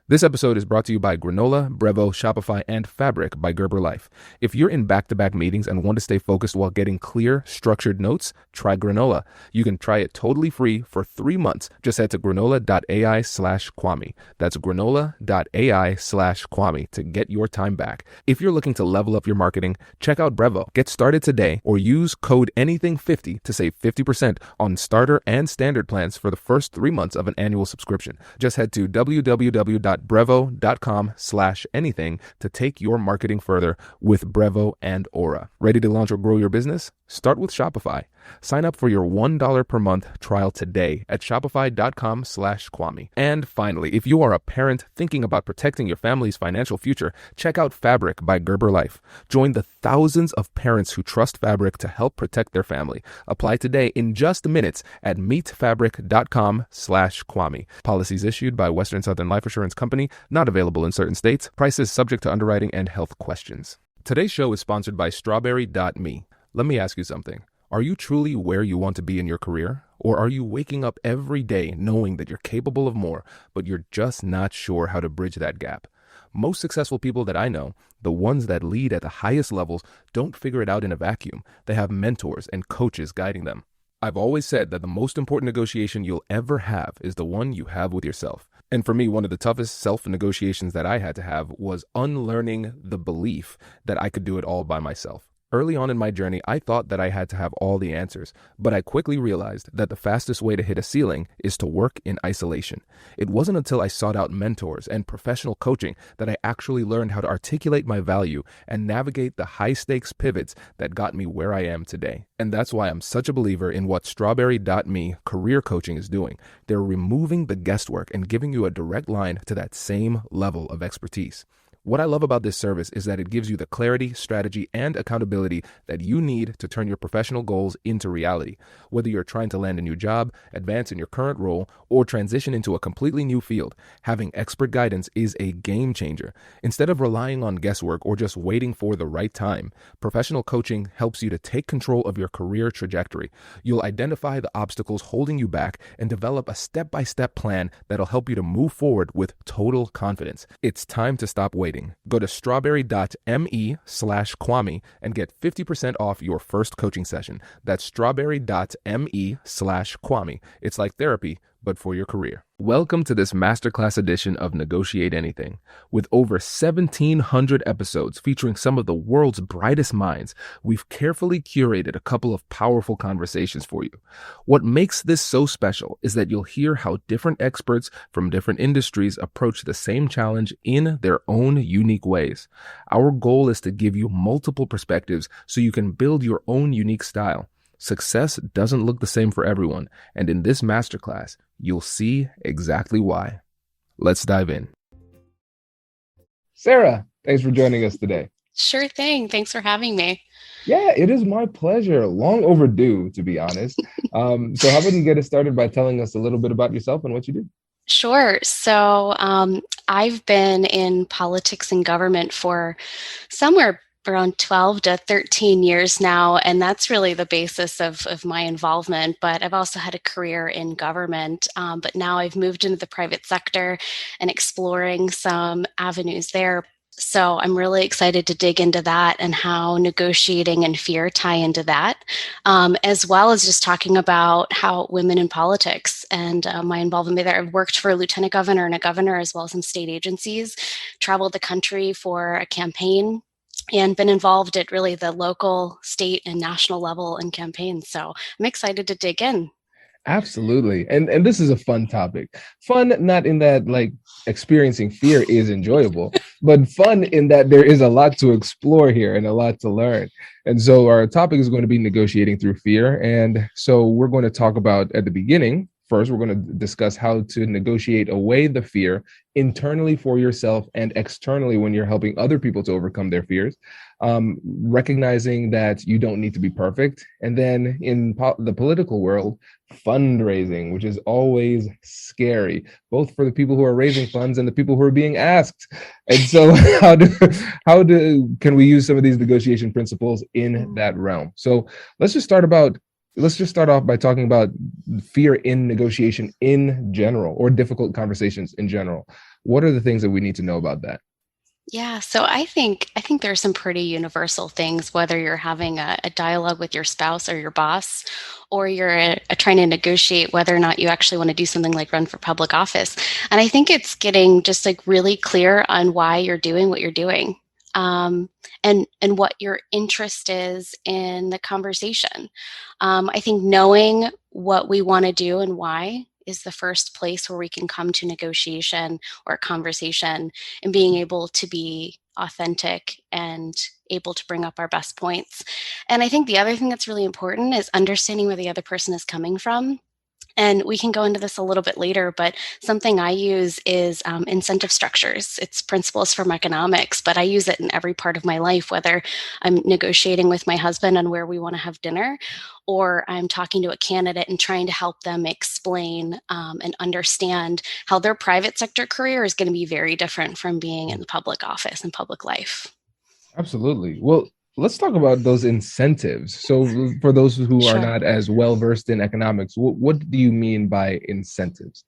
This episode is brought to you by Granola, Brevo, Shopify, and Fabric by Gerber Life. If you're in back-to-back meetings and want to stay focused while getting clear, structured notes, try Granola. You can try it totally free for 3 months. Just head to granola.ai/Kwame. That's granola.ai/Kwame to get your time back. If you're looking to level up your marketing, check out Brevo. Get started today or use code ANYTHING50 to save 50% on starter and standard plans for the first 3 months of an annual subscription. Just head to www.brevo.com/anything to take your marketing further with Brevo and Aura. Ready to launch or grow your business? Start with Shopify. Sign up for your $1 per month trial today at shopify.com/Kwame. And finally, if you are a parent thinking about protecting your family's financial future, check out Fabric by Gerber Life. Join the thousands of parents who trust Fabric to help protect their family. Apply today in just minutes at meetfabric.com/Kwame. Policies issued by Western Southern Life Assurance Company, not available in certain states. Prices subject to underwriting and health questions. Today's show is sponsored by strawberry.me. Let me ask you something. Are you truly where you want to be in your career? Or are you waking up every day knowing that you're capable of more, but you're just not sure how to bridge that gap? Most successful people that I know, the ones that lead at the highest levels, don't figure it out in a vacuum. They have mentors and coaches guiding them. I've always said that the most important negotiation you'll ever have is the one you have with yourself. And for me, one of the toughest self-negotiations that I had to have was unlearning the belief that I could do it all by myself. Early on in my journey, I thought that I had to have all the answers, but I quickly realized that the fastest way to hit a ceiling is to work in isolation. It wasn't until I sought out mentors and professional coaching that I actually learned how to articulate my value and navigate the high-stakes pivots that got me where I am today. And that's why I'm such a believer in what Strawberry.me career coaching is doing. They're removing the guesswork and giving you a direct line to that same level of expertise. What I love about this service is that it gives you the clarity, strategy, and accountability that you need to turn your professional goals into reality. Whether you're trying to land a new job, advance in your current role, or transition into a completely new field, having expert guidance is a game changer. Instead of relying on guesswork or just waiting for the right time, professional coaching helps you to take control of your career trajectory. You'll identify the obstacles holding you back and develop a step-by-step plan that'll help you to move forward with total confidence. It's time to stop waiting. Go to strawberry.me/Kwame and get 50% off your first coaching session. That's strawberry.me/Kwame. It's like therapy, but for your career. Welcome to this masterclass edition of Negotiate Anything. With over 1,700 episodes featuring some of the world's brightest minds, we've carefully curated a couple of powerful conversations for you. What makes this so special is that you'll hear how different experts from different industries approach the same challenge in their own unique ways. Our goal is to give you multiple perspectives so you can build your own unique style. Success doesn't look the same for everyone, and in this masterclass, you'll see exactly why. Let's dive in. Sarah, thanks for joining us today. Sure thing. Thanks for having me. Yeah, it is my pleasure. Long overdue, to be honest. So how about you get us started by telling us a little bit about yourself and what you do? Sure. So I've been in politics and government for somewhere around 12 to 13 years now, and that's really the basis of my involvement. But I've also had a career in government, but now I've moved into the private sector and exploring some avenues there. So I'm really excited to dig into that and how negotiating and fear tie into that, as well as just talking about how women in politics and my involvement there. I've worked for a lieutenant governor and a governor, as well as some state agencies, traveled the country for a campaign, and been involved at really the local, state, and national level in campaigns. So I'm excited to dig in. Absolutely. And this is a fun topic. Fun, not in that like experiencing fear is enjoyable, but fun in that there is a lot to explore here and a lot to learn. And so our topic is going to be negotiating through fear. And so we're going to talk about at the beginning. First, we're going to discuss how to negotiate away the fear internally for yourself and externally when you're helping other people to overcome their fears, recognizing that you don't need to be perfect. And then in the political world, fundraising, which is always scary, both for the people who are raising funds and the people who are being asked. And so can we use some of these negotiation principles in that realm? So let's just start about let's just start off by talking about fear in negotiation in general, or difficult conversations in general. What are the things that we need to know about that? Yeah, so I think there's some pretty universal things, whether you're having a dialogue with your spouse or your boss, or you're trying to negotiate whether or not you actually want to do something like run for public office. And I think it's getting just like really clear on why you're doing what you're doing, um, and what your interest is in the conversation. I think knowing what we want to do and why is the first place where we can come to negotiation or conversation, and being able to be authentic and able to bring up our best points. And I think the other thing that's really important is understanding where the other person is coming from. And we can go into this a little bit later, but something I use is incentive structures. It's principles from economics, but I use it in every part of my life, whether I'm negotiating with my husband on where we want to have dinner, or I'm talking to a candidate and trying to help them explain and understand how their private sector career is going to be very different from being in the public office and public life. Absolutely. Well, let's talk about those incentives. So, for those who are Sure. not as well versed in economics, what do you mean by incentives?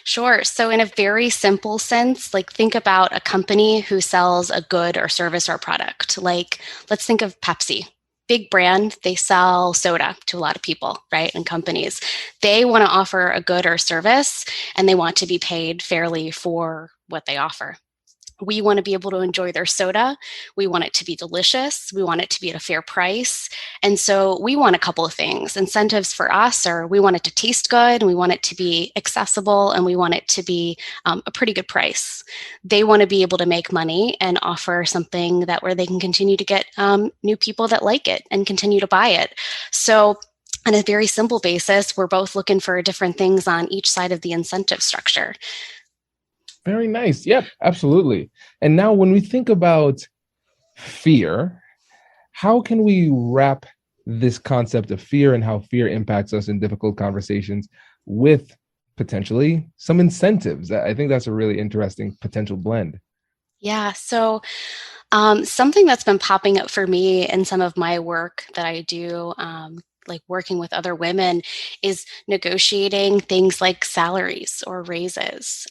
Sure. So, in a very simple sense, like think about a company who sells a good or service or product. Like, let's think of Pepsi. Big brand, they sell soda to a lot of people, right? And companies. They want to offer a good or service, and they want to be paid fairly for what they offer. We want to be able to enjoy their soda. We want it to be delicious. We want it to be at a fair price. And so we want a couple of things. Incentives for us are we want it to taste good, and we want it to be accessible, and we want it to be a pretty good price. They want to be able to make money and offer something that where they can continue to get new people that like it and continue to buy it. So on a very simple basis, we're both looking for different things on each side of the incentive structure. Very nice. Yep, absolutely. And now, when we think about fear, how can we wrap this concept of fear and how fear impacts us in difficult conversations with potentially some incentives? I think that's a really interesting potential blend. Yeah. So something that's been popping up for me in some of my work that I do, like working with other women, is negotiating things like salaries or raises.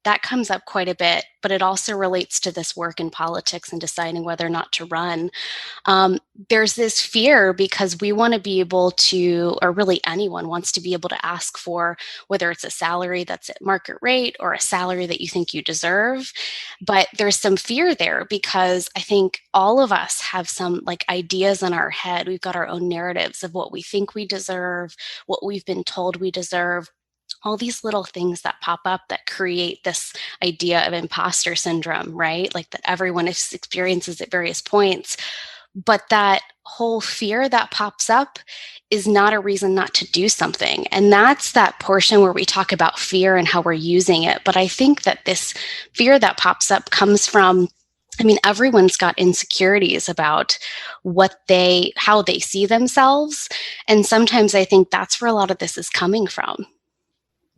That comes up quite a bit, but it also relates to this work in politics and deciding whether or not to run. um, there's this fear because we want to be able to, or really anyone wants to be able to ask for whether it's a salary that's at market rate or a salary that you think you deserve. But there's some fear there because I think all of us have some like ideas in our head. We've got our own narratives of what we think we deserve, what we've been told we deserve, all these little things that pop up that create this idea of imposter syndrome, right? Like that everyone experiences at various points. But that whole fear that pops up is not a reason not to do something. And that's that portion where we talk about fear and how we're using it. But I think that this fear that pops up comes from, I mean, everyone's got insecurities about how they see themselves. And sometimes I think that's where a lot of this is coming from.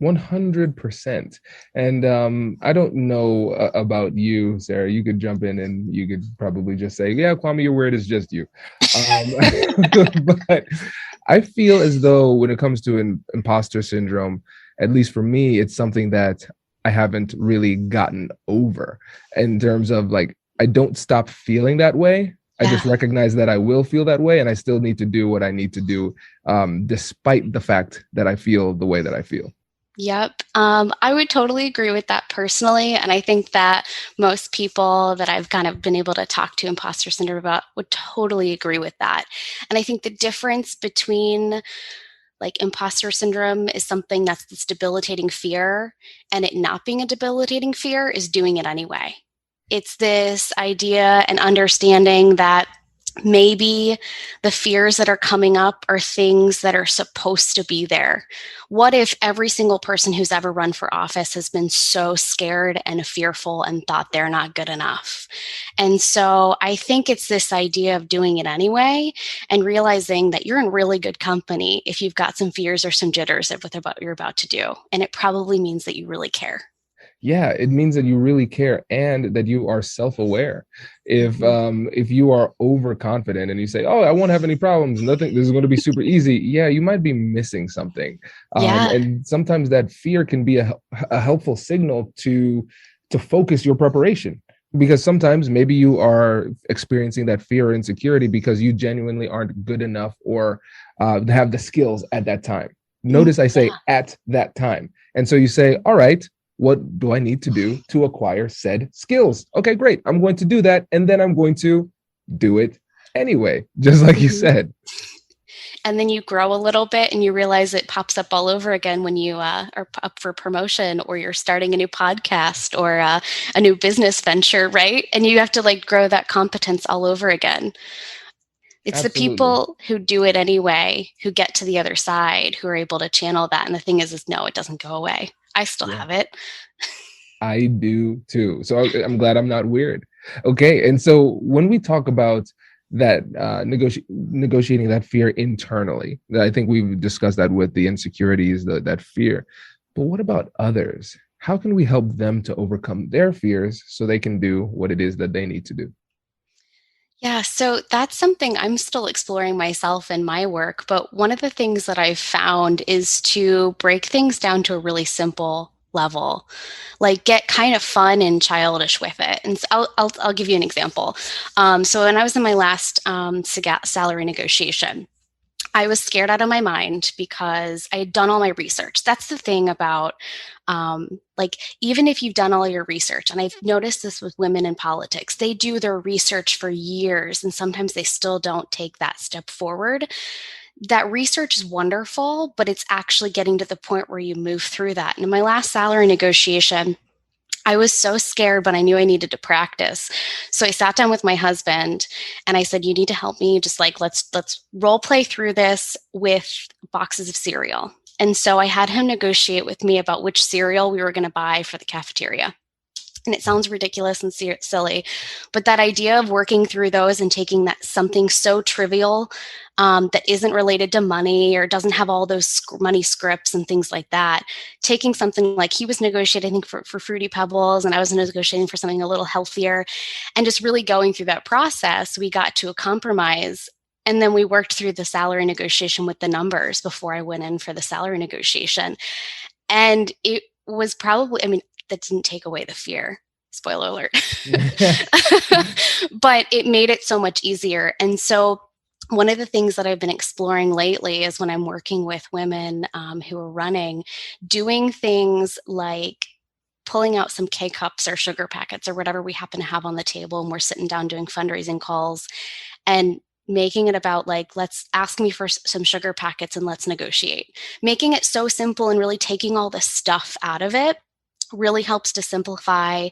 100%. And I don't know about you, Sarah. You could jump in and you could probably just say, yeah, Kwame, your word is just you. Um, but I feel as though when it comes to an imposter syndrome, at least for me, it's something that I haven't really gotten over in terms of like, I don't stop feeling that way. I Yeah. just recognize that I will feel that way, and I still need to do what I need to do, despite the fact that I feel the way that I feel. Yep. I would totally agree with that personally. And I think that most people that I've kind of been able to talk to imposter syndrome about would totally agree with that. And I think the difference between like imposter syndrome is something that's this debilitating fear, and it not being a debilitating fear is doing it anyway. It's this idea and understanding that maybe the fears that are coming up are things that are supposed to be there. What if every single person who's ever run for office has been so scared and fearful and thought they're not good enough? And so I think it's this idea of doing it anyway and realizing that you're in really good company if you've got some fears or some jitters of what you're about to do. And it probably means that you really care. Yeah, it means that you really care and that you are self-aware. Mhm. If you are overconfident and you say, "Oh, I won't have any problems. Nothing. This is going to be super easy." Yeah, you might be missing something. Yeah. And sometimes that fear can be a helpful signal to focus your preparation. Because sometimes maybe you are experiencing that fear or insecurity because you genuinely aren't good enough or have the skills at that time. Mm, Notice I say yeah. at that time. And so you say, all right, what do I need to do to acquire said skills? Okay, great. I'm going to do that. And then I'm going to do it anyway, just like you Mhm. said. And then you grow a little bit and you realize it pops up all over again when you are up for promotion or you're starting a new podcast or a new business venture, right? And you have to like grow that competence all over again. It's the Absolutely. people who do it anyway, who get to the other side, who are able to channel that. And the thing is no, it doesn't go away. I still Yeah, have it. I do too. So I'm glad I'm not weird. Okay. And so when we talk about that negotiating that fear internally, I think we've discussed that with the insecurities, that fear. But what about others? How can we help them to overcome their fears so they can do what it is that they need to do? Yeah, so that's something I'm still exploring myself in my work. But one of the things that I've found is to break things down to a really simple level, like get kind of fun and childish with it. And so I'll give you an example. So when I was in my last salary negotiation, I was scared out of my mind because I had done all my research. That's the thing about, like, even if you've done all your research, and I've noticed this with women in politics, they do their research for years and sometimes they still don't take that step forward. That research is wonderful, but it's actually getting to the point where you move through that. And in my last salary negotiation, I was so scared, but I knew I needed to practice. So I sat down with my husband and I said, "You need to help me. Just like let's role play through this with boxes of cereal." And so I had him negotiate with me about which cereal we were going to buy for the cafeteria. And it sounds ridiculous and silly, but that idea of working through those and taking that something so trivial that isn't related to money or doesn't have all those money scripts and things like that, taking something like he was negotiating, I think, for Fruity Pebbles, and I was negotiating for something a little healthier, and just really going through that process, we got to a compromise. And then we worked through the salary negotiation with the numbers before I went in for the salary negotiation. And it was probably, I mean, that didn't take away the fear. Spoiler alert. But it made it so much easier. And so, one of the things that I've been exploring lately is when I'm working with women who are running, doing things like pulling out some K cups or sugar packets or whatever we happen to have on the table, and we're sitting down doing fundraising calls and making it about like, let's ask me for some sugar packets and let's negotiate. Making it so simple and really taking all the stuff out of it really helps to simplify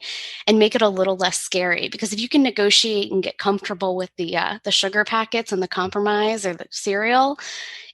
and make it a little less scary, because if you can negotiate and get comfortable with the sugar packets and the compromise or the cereal,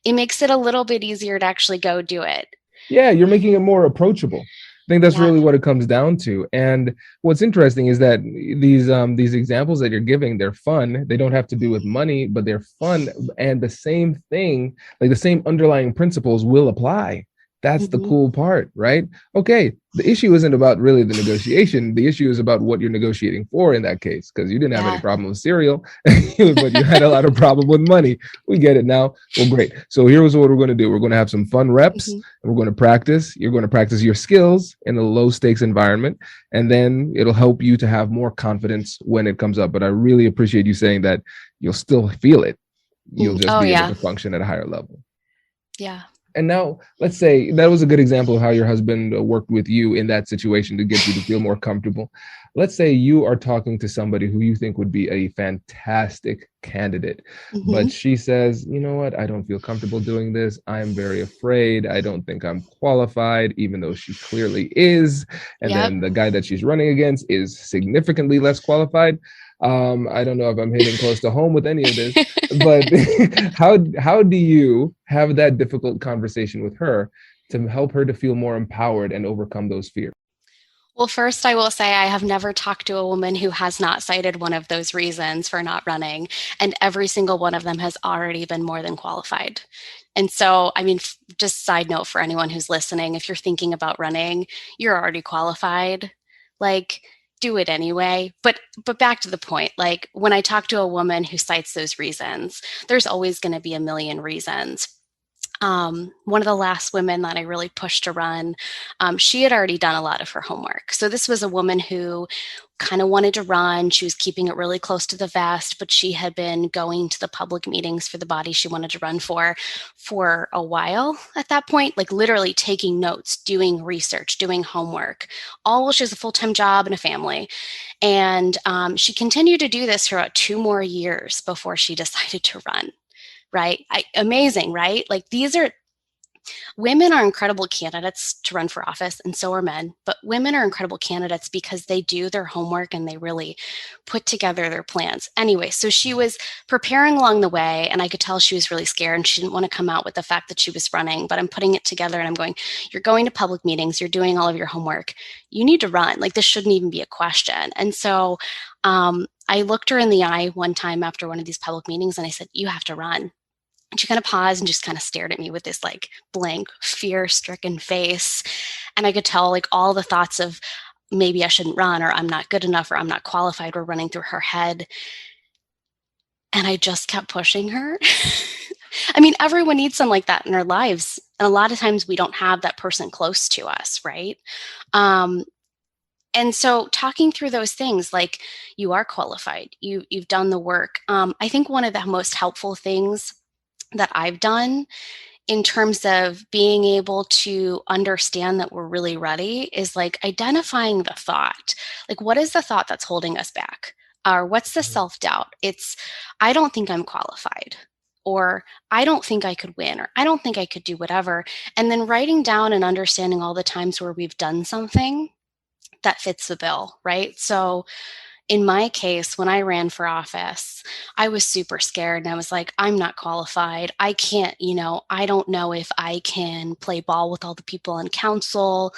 it makes it a little bit easier to actually go do it. Yeah, you're making it more approachable. I think that's Yeah. really what it comes down to. And what's interesting is that these examples that you're giving, they're fun. They don't have to do with money, but they're fun. And the same thing, like the same underlying principles will apply. That's the Mm-hmm. cool part, right? Okay, the issue isn't about really the negotiation. The issue is about what you're negotiating for in that case, because you didn't have any Yeah. problem with cereal, but you had a lot of problem with money. We get it now. Well, great. So here's what we're going to do. We're going to have some fun reps. Mm-hmm. We're going to practice. You're going to practice your skills in a low stakes environment, and then it'll help you to have more confidence when it comes up. But I really appreciate you saying that you'll still feel it. You'll just Oh, be able yeah. to function at a higher level. Yeah. And now let's say that was a good example of how your husband worked with you in that situation to get you to feel more comfortable. Let's say you are talking to somebody who you think would be a fantastic candidate, Mm-hmm. but she says, you know what, I don't feel comfortable doing this. I'm very afraid. I don't think I'm qualified, even though she clearly is. And Yep. then the guy that she's running against is significantly less qualified. I don't know if I'm hitting close to home with any of this, but how do you have that difficult conversation with her to help her to feel more empowered and overcome those fears? Well, first, I will say I have never talked to a woman who has not cited one of those reasons for not running, and every single one of them has already been more than qualified. And so, I mean, just side note for anyone who's listening, if you're thinking about running, you're already qualified. Like, do it anyway. But back to the point, like when I talk to a woman who cites those reasons, there's always going to be a million reasons. One of the last women that I really pushed to run, she had already done a lot of her homework. So this was a woman who kind of wanted to run. She was keeping it really close to the vest, but she had been going to the public meetings for the body she wanted to run for a while at that point, like literally taking notes, doing research, doing homework, all while she has a full-time job and a family. And she continued to do this for about 2 more years before she decided to run. Right? Amazing, right? Like women are incredible candidates to run for office, and so are men. But women are incredible candidates because they do their homework and they really put together their plans. Anyway, so she was preparing along the way, and I could tell she was really scared and she didn't want to come out with the fact that she was running. But I'm putting it together and I'm going, you're going to public meetings, you're doing all of your homework. You need to run. Like, this shouldn't even be a question. And so I looked her in the eye one time after one of these public meetings and I said, you have to run. And she kind of paused and just kind of stared at me with this like blank, fear-stricken face. And I could tell like all the thoughts of maybe I shouldn't run, or I'm not good enough, or I'm not qualified, were running through her head. And I just kept pushing her. I mean, everyone needs someone like that in their lives. And a lot of times we don't have that person close to us, right? And so talking through those things, like, you are qualified, you've done the work. I think one of the most helpful things that I've done in terms of being able to understand that we're really ready is like identifying the thought. Like, what is the thought that's holding us back? Or what's the self-doubt? It's, I don't think I'm qualified, or I don't think I could win, or I don't think I could do whatever. And then writing down and understanding all the times where we've done something that fits the bill, right? So in my case, when I ran for office, I was super scared and I was like, I'm not qualified. I can't, I don't know if I can play ball with all the people on council.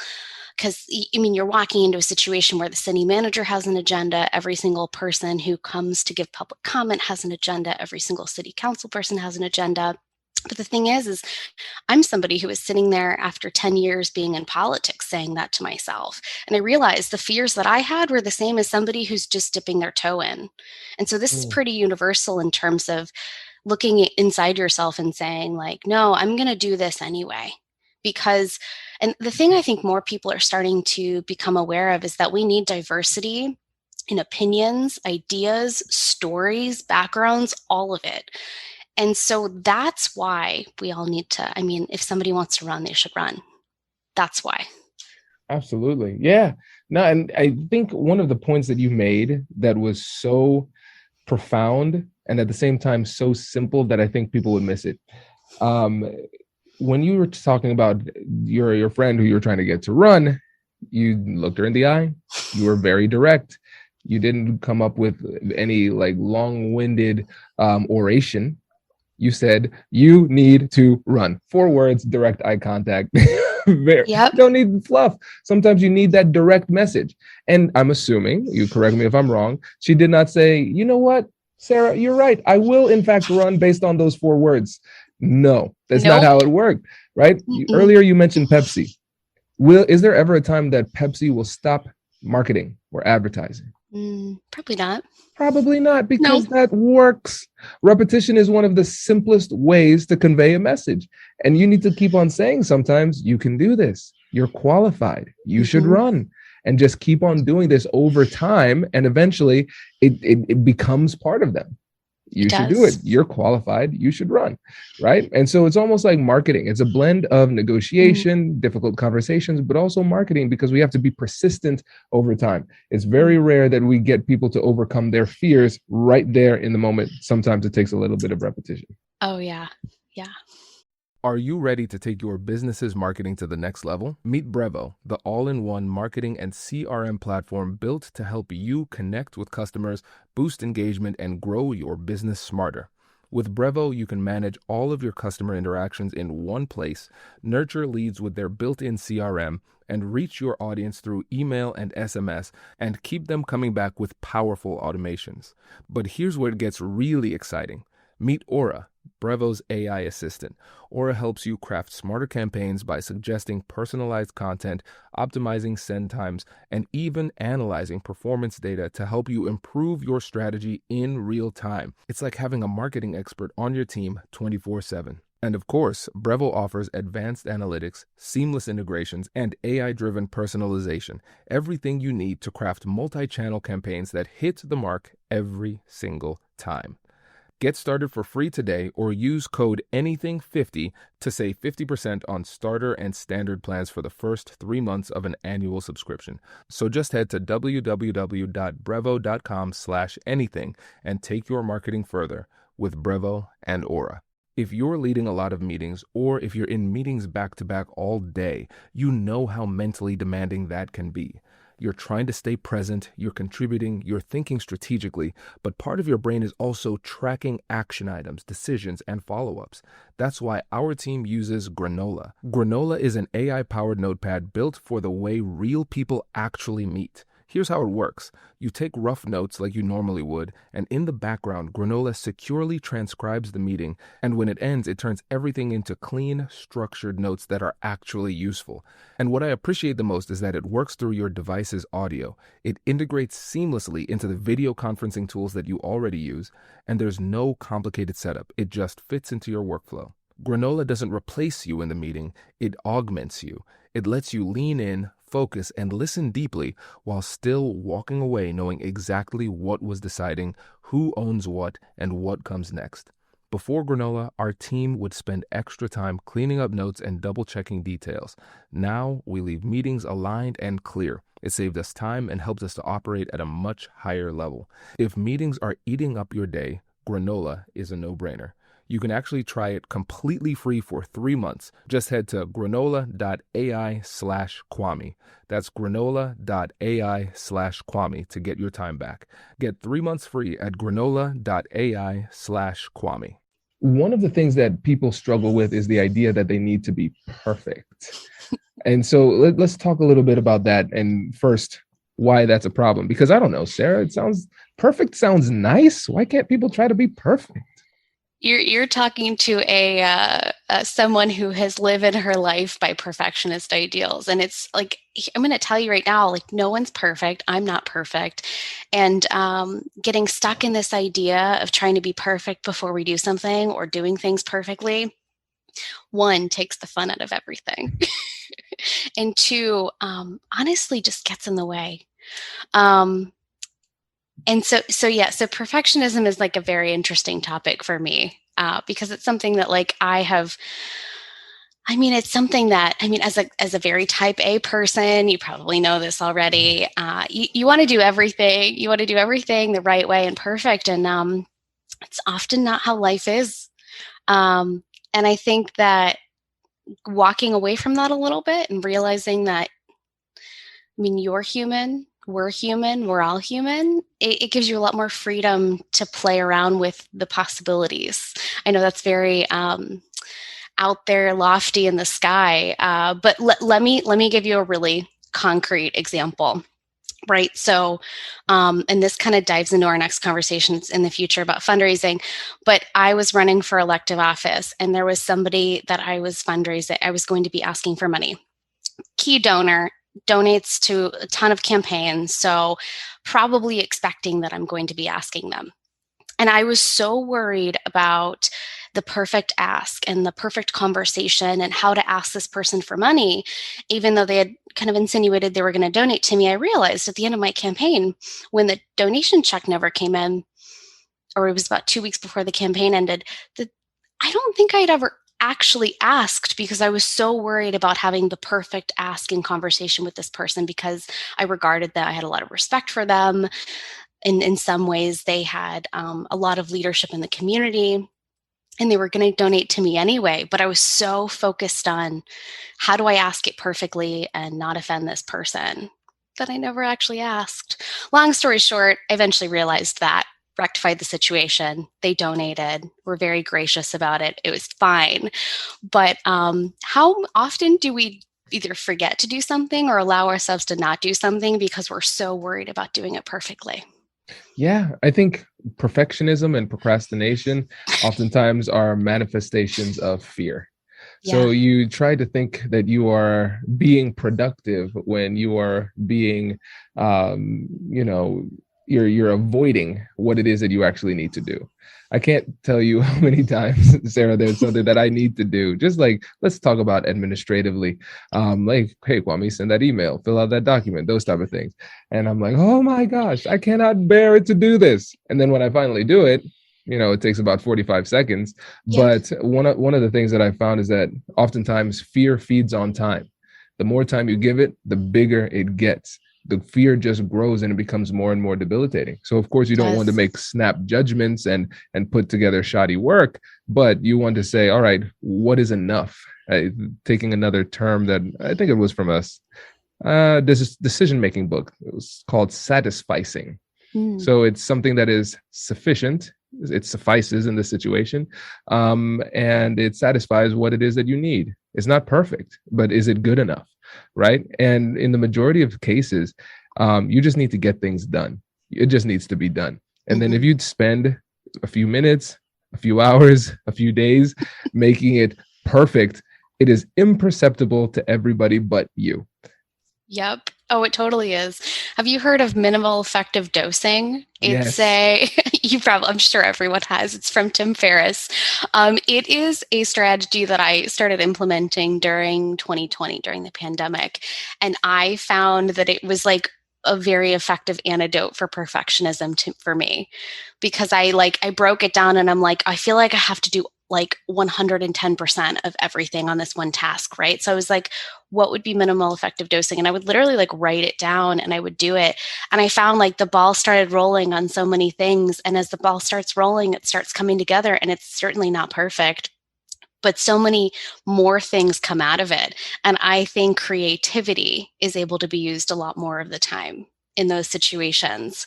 Because, I mean, you're walking into a situation where the city manager has an agenda. Every single person who comes to give public comment has an agenda. Every single city council person has an agenda. But the thing is I'm somebody who was sitting there after 10 years being in politics saying that to myself. And I realized the fears that I had were the same as somebody who's just dipping their toe in. And so this is pretty universal in terms of looking inside yourself and saying, like, no, I'm going to do this anyway. Because, and the thing I think more people are starting to become aware of is that we need diversity in opinions, ideas, stories, backgrounds, all of it. And so that's why we all need to, I mean, if somebody wants to run, they should run. That's why. Absolutely. Yeah. No, and I think one of the points that you made that was so profound and at the same time so simple that I think people would miss it. When you were talking about your friend who you were trying to get to run, you looked her in the eye. You were very direct. You didn't come up with any like long-winded oration. You said, you need to run. 4 words, direct eye contact. Yep. Don't need fluff. Sometimes you need that direct message. And I'm assuming, you correct me if I'm wrong, she did not say, you know what, Sarah, you're right. I will, in fact, run based on those 4 words. No, that's not how it worked, right? Earlier, you mentioned Pepsi. Is there ever a time that Pepsi will stop marketing or advertising? Probably not. Probably not, because that works. Repetition is one of the simplest ways to convey a message. And you need to keep on saying sometimes, you can do this. You're qualified. You should run. And just keep on doing this over time. And eventually it becomes part of them. You should do it. You're qualified. You should run. Right. And so it's almost like marketing. It's a blend of negotiation, difficult conversations, but also marketing, because we have to be persistent over time. It's very rare that we get people to overcome their fears right there in the moment. Sometimes it takes a little bit of repetition. Oh, yeah. Yeah. Are you ready to take your business's marketing to the next level? Meet Brevo, the all-in-one marketing and CRM platform built to help you connect with customers, boost engagement, and grow your business smarter. With Brevo, you can manage all of your customer interactions in one place, nurture leads with their built-in CRM, and reach your audience through email and SMS, and keep them coming back with powerful automations. But here's where it gets really exciting. Meet Aura, Brevo's AI assistant. Aura helps you craft smarter campaigns by suggesting personalized content, optimizing send times, and even analyzing performance data to help you improve your strategy in real time. It's like having a marketing expert on your team 24/7. And of course, Brevo offers advanced analytics, seamless integrations, and AI-driven personalization. Everything you need to craft multi-channel campaigns that hit the mark every single time. Get started for free today or use code ANYTHING50 to save 50% on starter and standard plans for the first 3 months of an annual subscription. So just head to www.brevo.com/anything and take your marketing further with Brevo and Aura. If you're leading a lot of meetings, or if you're in meetings back to back all day, you know how mentally demanding that can be. You're trying to stay present, you're contributing, you're thinking strategically, but part of your brain is also tracking action items, decisions, and follow-ups. That's why our team uses Granola. Granola is an AI-powered notepad built for the way real people actually meet. Here's how it works. You take rough notes like you normally would, and in the background, Granola securely transcribes the meeting, and when it ends, it turns everything into clean, structured notes that are actually useful. And what I appreciate the most is that it works through your device's audio. It integrates seamlessly into the video conferencing tools that you already use, and there's no complicated setup. It just fits into your workflow. Granola doesn't replace you in the meeting, it augments you. It lets you lean in, focus, and listen deeply while still walking away knowing exactly what was deciding, who owns what, and what comes next. Before Granola, our team would spend extra time cleaning up notes and double-checking details. Now, we leave meetings aligned and clear. It saved us time and helped us to operate at a much higher level. If meetings are eating up your day, Granola is a no-brainer. You can actually try it completely free for 3 months. Just head to granola.ai/Kwame. That's granola.ai/Kwame to get your time back. Get 3 months free at granola.ai/Kwame. One of the things that people struggle with is the idea that they need to be perfect. And so let's talk a little bit about that. And first, why that's a problem. Because I don't know, Sarah, perfect sounds nice. Why can't people try to be perfect? You're talking to a someone who has lived in her life by perfectionist ideals, and it's like, I'm going to tell you right now, like, no one's perfect. I'm not perfect, and getting stuck in this idea of trying to be perfect before we do something or doing things perfectly, one, takes the fun out of everything, and two, honestly, just gets in the way. And so perfectionism is like a very interesting topic for me because it's something that it's something that, as a very type A person, you probably know this already. You want to do everything. You want to do everything the right way and perfect. And it's often not how life is. And I think that walking away from that a little bit and realizing that, you're human. We're human, we're all human, it gives you a lot more freedom to play around with the possibilities. I know that's very out there, lofty in the sky, but let me give you a really concrete example. Right. So, and this kind of dives into our next conversations in the future about fundraising, but I was running for elective office and there was somebody that I was fundraising. I was going to be asking for money. Key donor, donates to a ton of campaigns, so probably expecting that I'm going to be asking them. And I was so worried about the perfect ask and the perfect conversation and how to ask this person for money, even though they had kind of insinuated they were going to donate to me. I realized at the end of my campaign, when the donation check never came in, or it was about 2 weeks before the campaign ended, that I don't think I'd ever actually asked because I was so worried about having the perfect ask in conversation with this person because I regarded that I had a lot of respect for them. And in some ways, they had a lot of leadership in the community and they were going to donate to me anyway. But I was so focused on how do I ask it perfectly and not offend this person that I never actually asked. Long story short, I eventually realized that, rectified the situation. They donated, were very gracious about it. It was fine. But how often do we either forget to do something or allow ourselves to not do something because we're so worried about doing it perfectly? Yeah, I think perfectionism and procrastination oftentimes are manifestations of fear. Yeah. So you try to think that you are being productive when you are being, you know, you're avoiding what it is that you actually need to do. I can't tell you how many times, Sarah, there's something that I need to do. Just like, let's talk about administratively. Like, hey, Kwame, send that email, fill out that document, those type of things. And I'm like, oh my gosh, I cannot bear it to do this. And then when I finally do it, it takes about 45 seconds. Yep. But one of the things that I found is that oftentimes fear feeds on time. The more time you give it, the bigger it gets. The fear just grows and it becomes more and more debilitating. So of course you It don't want to does. make snap judgments and put together shoddy work, but you want to say, all right, what is enough? Taking another term that I think it was from us, this decision making book. It was called satisficing. Mm. So it's something that is sufficient. It suffices in this situation, and it satisfies what it is that you need. It's not perfect, but is it good enough, right? And in the majority of cases, you just need to get things done. It just needs to be done. And then if Hmm. you'd spend a few minutes, a few hours, a few days making it perfect, it is imperceptible to everybody but you. Yep. Oh, it totally is. Have you heard of minimal effective dosing? It's Yes. a, I'm sure everyone has. It's from Tim Ferriss. It is a strategy that I started implementing during 2020, during the pandemic. And I found that it was like a very effective antidote for perfectionism for me, because I broke it down and I'm like, I feel like I have to do like 110% of everything on this one task, right? So I was like, what would be minimal effective dosing? And I would literally like write it down and I would do it. And I found like the ball started rolling on so many things. And as the ball starts rolling, it starts coming together, and it's certainly not perfect, but so many more things come out of it. And I think creativity is able to be used a lot more of the time in those situations.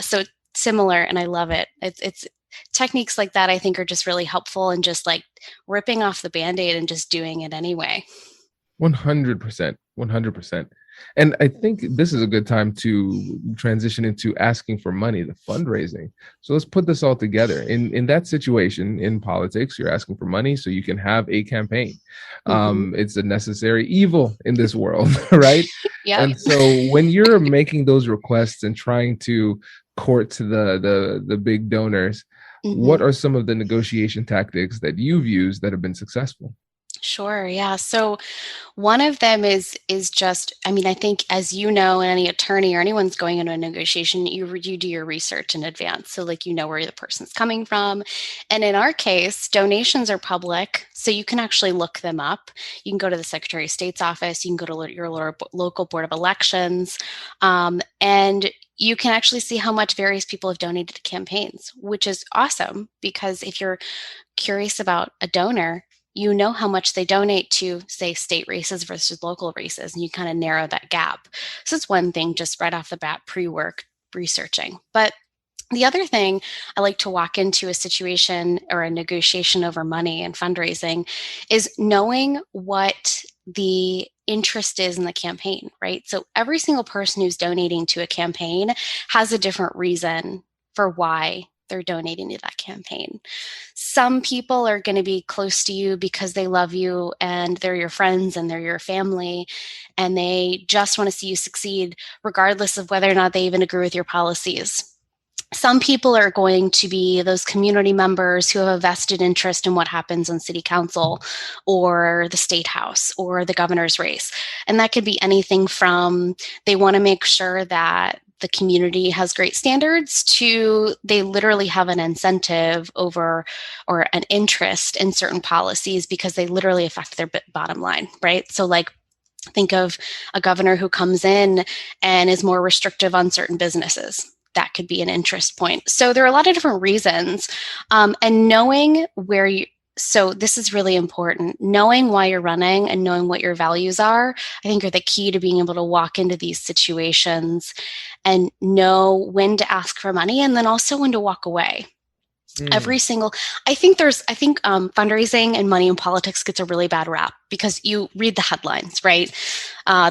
So it's similar, and I love it. It's techniques like that I think are just really helpful, and just like ripping off the band-aid and just doing it anyway. 100%. 100%. And I think this is a good time to transition into asking for money, the fundraising. So let's put this all together. In that situation in politics, you're asking for money so you can have a campaign. Hmm. It's a necessary evil in this world, right? Yep. And so when you're making those requests and trying to court to the big donors, Hmm. what are some of the negotiation tactics that you've used that have been successful? Sure. Yeah. So one of them is just, I mean, I think, as you know, and any attorney or anyone's going into a negotiation, you do your research in advance. So like, you know where the person's coming from. And in our case, donations are public, so you can actually look them up. You can go to the Secretary of State's office, you can go to your local Board of Elections, and you can actually see how much various people have donated to campaigns, which is awesome, because if you're curious about a donor, you know how much they donate to, say, state races versus local races, and you kind of narrow that gap. So it's one thing, just right off the bat, pre-work researching. But the other thing, I like to walk into a situation or a negotiation over money and fundraising, is knowing what the interest is in the campaign, right? So every single person who's donating to a campaign has a different reason for why they're donating to that campaign. Some people are going to be close to you because they love you and they're your friends and they're your family, and they just want to see you succeed regardless of whether or not they even agree with your policies. Some people are going to be those community members who have a vested interest in what happens on city council or the state house or the governor's race. And that could be anything from they want to make sure that the community has great standards to they literally have an incentive over or an interest in certain policies because they literally affect their bottom line, right? So like, think of a governor who comes in and is more restrictive on certain businesses. That could be an interest point. So there are a lot of different reasons. And knowing where you, so this is really important. Knowing why you're running and knowing what your values are, I think, are the key to being able to walk into these situations and know when to ask for money and then also when to walk away. Mm. Every single, I think fundraising and money in politics gets a really bad rap because you read the headlines, right?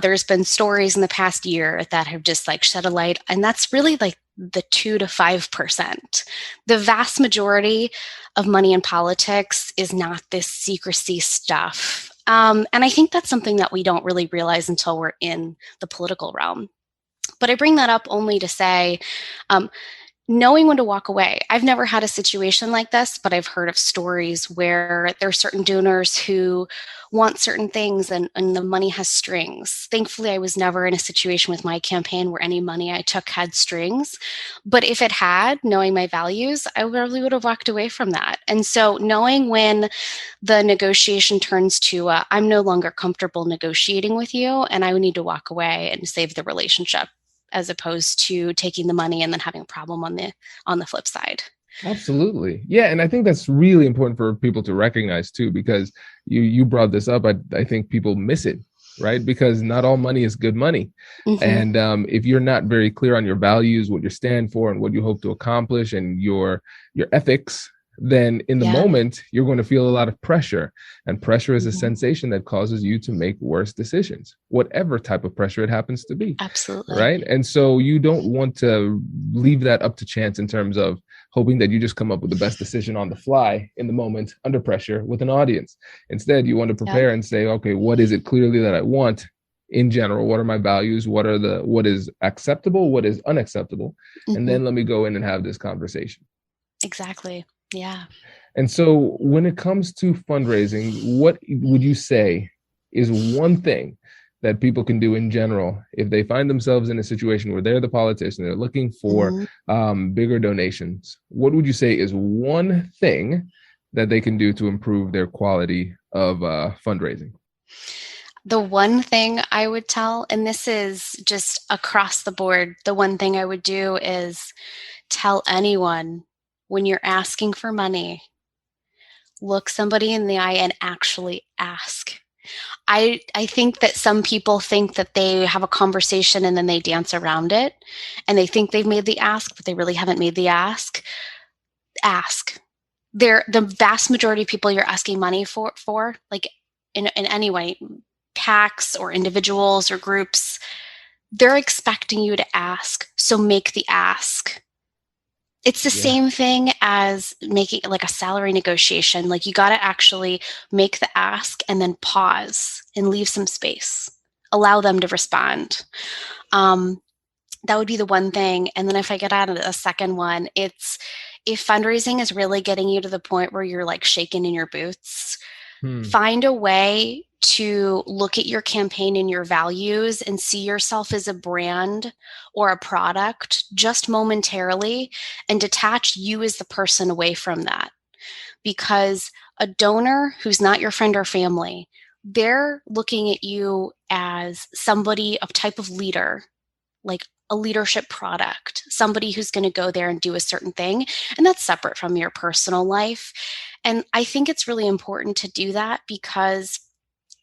There's been stories in the past year that have just like shed a light, and that's really like the 2 to 5%. The vast majority of money in politics is not this secrecy stuff. And I think that's something that we don't really realize until we're in the political realm. But I bring that up only to say, um, knowing when to walk away. I've never had a situation like this, but I've heard of stories where there are certain donors who want certain things and the money has strings. Thankfully, I was never in a situation with my campaign where any money I took had strings. But if it had, knowing my values, I really would have walked away from that. And so knowing when the negotiation turns to, I'm no longer comfortable negotiating with you and I would need to walk away and save the relationship, as opposed to taking the money and then having a problem on the flip side. Absolutely. Yeah. And I think that's really important for people to recognize too, because you brought this up. I think people miss it, right? Because not all money is good money. Mm-hmm. And if you're not very clear on your values, what you stand for and what you hope to accomplish and your ethics, then in the Yeah. moment, you're going to feel a lot of pressure. And pressure is a Mm-hmm. sensation that causes you to make worse decisions, whatever type of pressure it happens to be. Absolutely. Right. And so you don't want to leave that up to chance in terms of hoping that you just come up with the best decision on the fly in the moment under pressure with an audience. Instead, you want to Yep. prepare and say, okay, what is it clearly that I want in general? What are my values? What is acceptable? What is unacceptable? And Mm-hmm. then let me go in and have this conversation. Exactly. Yeah. And so when it comes to fundraising, what would you say is one thing that people can do in general if they find themselves in a situation where they're the politician, they're looking for bigger donations? What would you say is one thing that they can do to improve their quality of fundraising? The one thing I would tell, and this is just across the board, the one thing I would do is tell anyone when you're asking for money, look somebody in the eye and actually ask. I think that some people think that they have a conversation and then they dance around it and they think they've made the ask, but they really haven't made the ask. Ask. They're the vast majority of people you're asking money for like in any way, PACs or individuals or groups, they're expecting you to ask. So make the ask. It's the Yeah. same thing as making like a salary negotiation. Like you got to actually make the ask and then pause and leave some space. Allow them to respond. Um, that would be the one thing. And then if I get out of a second one, it's if fundraising is really getting you to the point where you're like shaking in your boots, Hmm. find a way to look at your campaign and your values and see yourself as a brand or a product just momentarily and detach you as the person away from that. Because a donor who's not your friend or family, they're looking at you as somebody, a type of leader, like a leadership product, somebody who's going to go there and do a certain thing. And that's separate from your personal life. And I think it's really important to do that because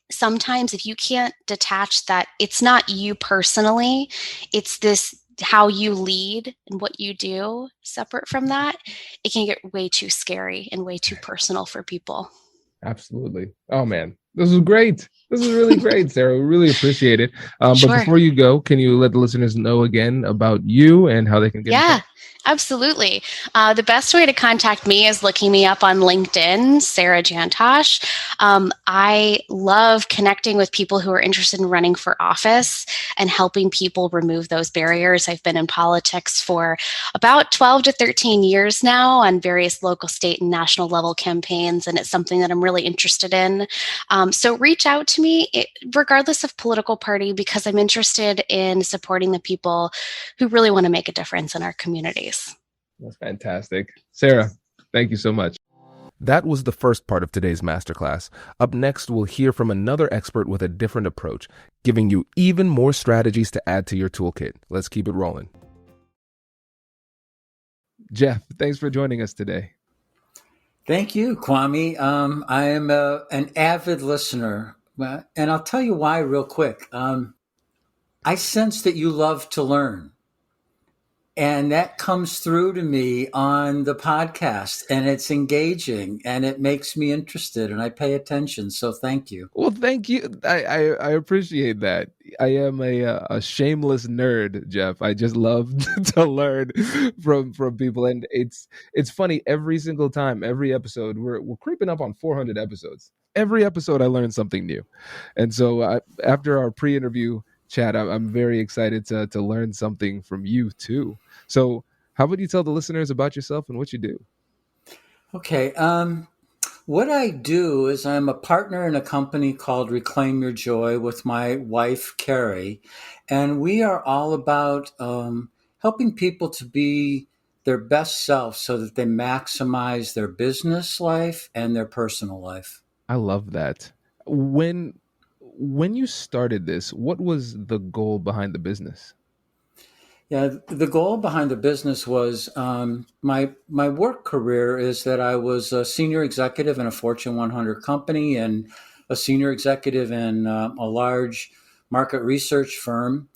sometimes if you can't detach that it's not you personally, it's this how you lead and what you do separate from that, it can get way too scary and way too personal for people. Absolutely. Oh man, this is great. This is really great, Sarah. We really appreciate it. But Sure. before you go, can you let the listeners know again about you and how they can get in Yeah, touch? absolutely. The best way to contact me is looking me up on LinkedIn, Sarah JanTausch. I love connecting with people who are interested in running for office and helping people remove those barriers. I've been in politics for about 12 to 13 years now on various local, state, and national level campaigns, and it's something that I'm really interested in. So reach out to me, regardless of political party, because I'm interested in supporting the people who really want to make a difference in our communities. That's fantastic. Sarah, thank you so much. That was the first part of today's masterclass. Up next, we'll hear from another expert with a different approach, giving you even more strategies to add to your toolkit. Let's keep it rolling. Jeff, thanks for joining us today. Thank you, Kwame. I am an avid listener, and I'll tell you why real quick. I sense that you love to learn. And that comes through to me on the podcast, and it's engaging and it makes me interested and I pay attention. So thank you. Well, thank you. I appreciate that. I am a shameless nerd, Jeff. I just love to learn from people, and it's funny every single time, every episode. We're creeping up on 400 episodes. Every episode, I learn something new, and so after our pre-interview chat, I'm very excited to learn something from you too. So, how about you tell the listeners about yourself and what you do? Okay. What I do is I'm a partner in a company called Reclaim Your Joy with my wife, Carrie. And we are all about helping people to be their best self so that they maximize their business life and their personal life. I love that. When you started this, what was the goal behind the business? Yeah, the goal behind the business was my work career is that I was a senior executive in a Fortune 100 company and a senior executive in a large market research firm,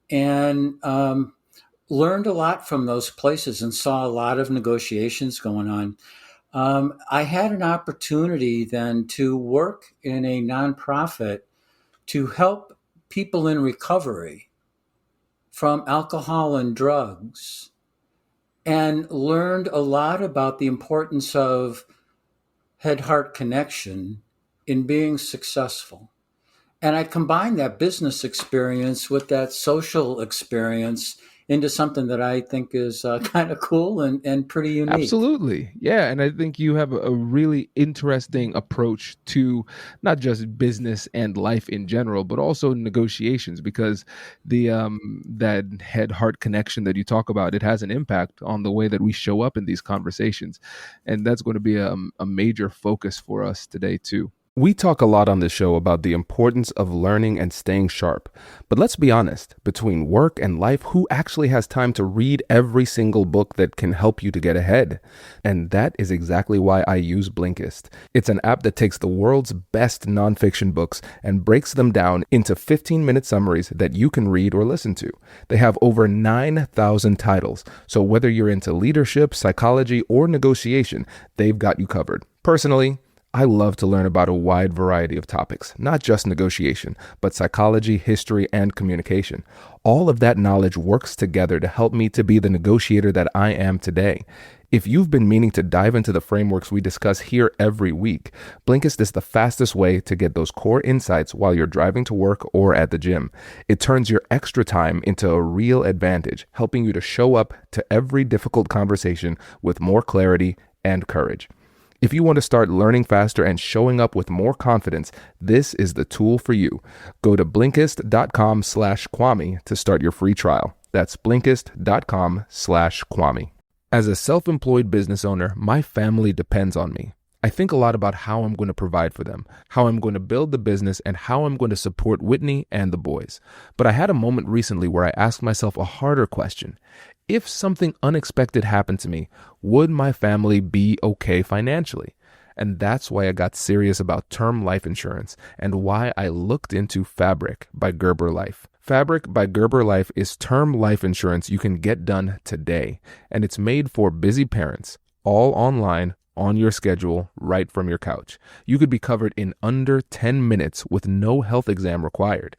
and learned a lot from those places and saw a lot of negotiations going on. I had an opportunity then to work in a nonprofit to help people in recovery from alcohol and drugs, and learned a lot about the importance of head heart connection in being successful. And I combined that business experience with that social experience into something that I think is kind of cool and pretty unique. Absolutely. Yeah. And I think you have a really interesting approach to not just business and life in general, but also negotiations, because that head heart connection that you talk about, it has an impact on the way that we show up in these conversations. And that's going to be a major focus for us today, too. We talk a lot on this show about the importance of learning and staying sharp. But let's be honest, between work and life, who actually has time to read every single book that can help you to get ahead? And that is exactly why I use Blinkist. It's an app that takes the world's best nonfiction books and breaks them down into 15-minute summaries that you can read or listen to. They have over 9,000 titles, so whether you're into leadership, psychology, or negotiation, they've got you covered. Personally, I love to learn about a wide variety of topics, not just negotiation, but psychology, history, and communication. All of that knowledge works together to help me to be the negotiator that I am today. If you've been meaning to dive into the frameworks we discuss here every week, Blinkist is the fastest way to get those core insights while you're driving to work or at the gym. It turns your extra time into a real advantage, helping you to show up to every difficult conversation with more clarity and courage. If you want to start learning faster and showing up with more confidence, this is the tool for you. Go to Blinkist.com/Kwame to start your free trial. That's Blinkist.com/Kwame. As a self-employed business owner, my family depends on me. I think a lot about how I'm going to provide for them, how I'm going to build the business, and how I'm going to support Whitney and the boys. But I had a moment recently where I asked myself a harder question. If something unexpected happened to me, would my family be okay financially? And that's why I got serious about term life insurance and why I looked into Fabric by Gerber Life. Fabric by Gerber Life is term life insurance you can get done today, and it's made for busy parents, all online, on your schedule, right from your couch. You could be covered in under 10 minutes with no health exam required.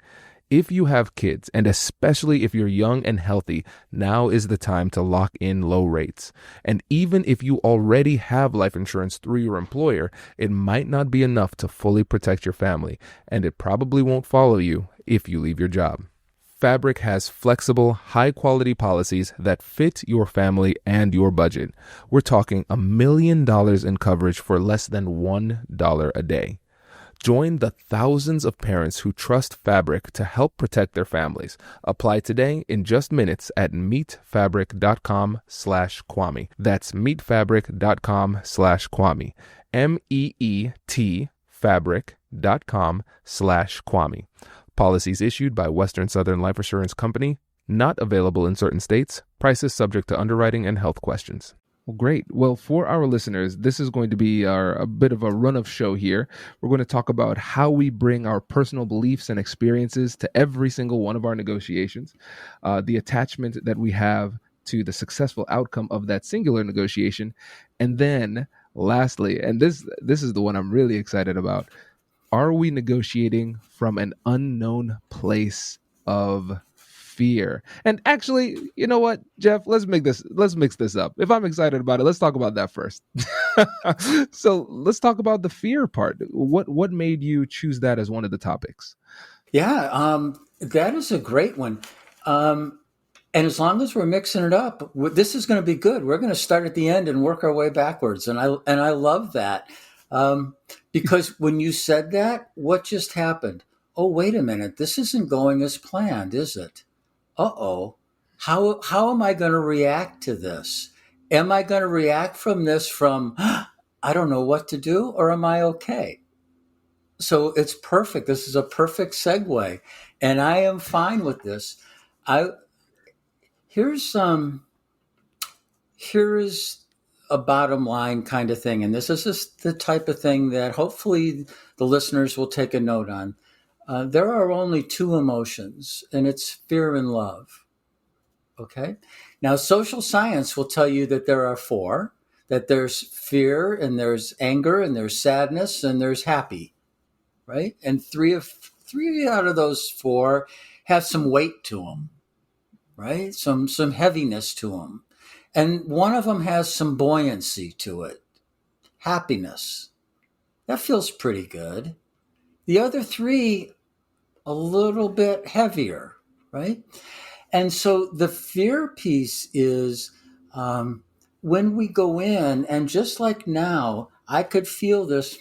If you have kids, and especially if you're young and healthy, now is the time to lock in low rates. And even if you already have life insurance through your employer, it might not be enough to fully protect your family, and it probably won't follow you if you leave your job. Fabric has flexible, high-quality policies that fit your family and your budget. We're talking $1 million in coverage for less than $1 a day. Join the thousands of parents who trust Fabric to help protect their families. Apply today in just minutes at meetfabric.com/Kwame. That's meetfabric.com/Kwame. MEET fabric.com/Kwame. Policies issued by Western Southern Life Assurance Company. Not available in certain states. Prices subject to underwriting and health questions. Well, great. Well, for our listeners, this is going to be a bit of a run of show here. We're going to talk about how we bring our personal beliefs and experiences to every single one of our negotiations, the attachment that we have to the successful outcome of that singular negotiation. And then lastly, and this is the one I'm really excited about, are we negotiating from an unknown place of fear? And actually, you know what, Jeff, let's mix this up. If I'm excited about it, let's talk about that first. So let's talk about the fear part. What made you choose that as one of the topics? Yeah, that is a great one. And as long as we're mixing it up, this is going to be good. We're going to start at the end and work our way backwards. And I love that. Because when you said that, what just happened? Oh, wait a minute. This isn't going as planned, is it? Uh-oh. How am I going to react to this? Am I going to react from I don't know what to do, or am I okay? So it's perfect. This is a perfect segue. And I am fine with this. I Here's here is a bottom line kind of thing, and this is just the type of thing that hopefully the listeners will take a note on. There are only two emotions, and it's fear and love. Okay. Now, social science will tell you that there are four, that there's fear and there's anger and there's sadness and there's happy, right? And three out of those four have some weight to them, right? Some heaviness to them. And one of them has some buoyancy to it, happiness. That feels pretty good. The other three, a little bit heavier, right? And so the fear piece is when we go in, and just like now, I could feel this,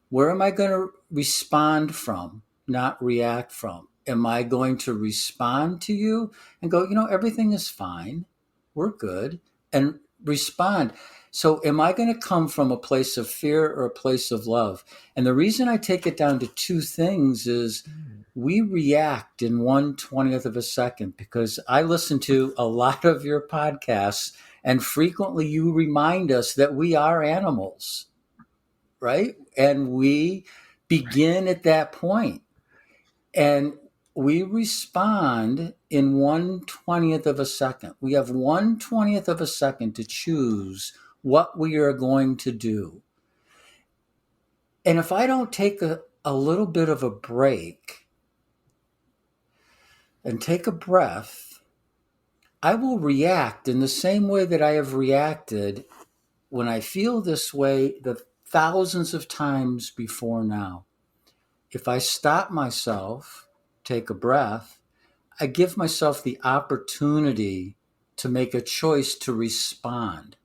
where am I going to respond from, not react from? Am I going to respond to you and go, everything is fine, we're good, and respond? So am I going to come from a place of fear or a place of love? And the reason I take it down to two things is we react in 1/20th of a second, because I listen to a lot of your podcasts, and frequently you remind us that we are animals, right? And we begin at that point. And we respond in 1/20th of a second. We have 1/20th of a second to choose what we are going to do. And if I don't take a little bit of a break and take a breath, I will react in the same way that I have reacted when I feel this way the thousands of times before now. If I stop myself, take a breath, I give myself the opportunity to make a choice to respond.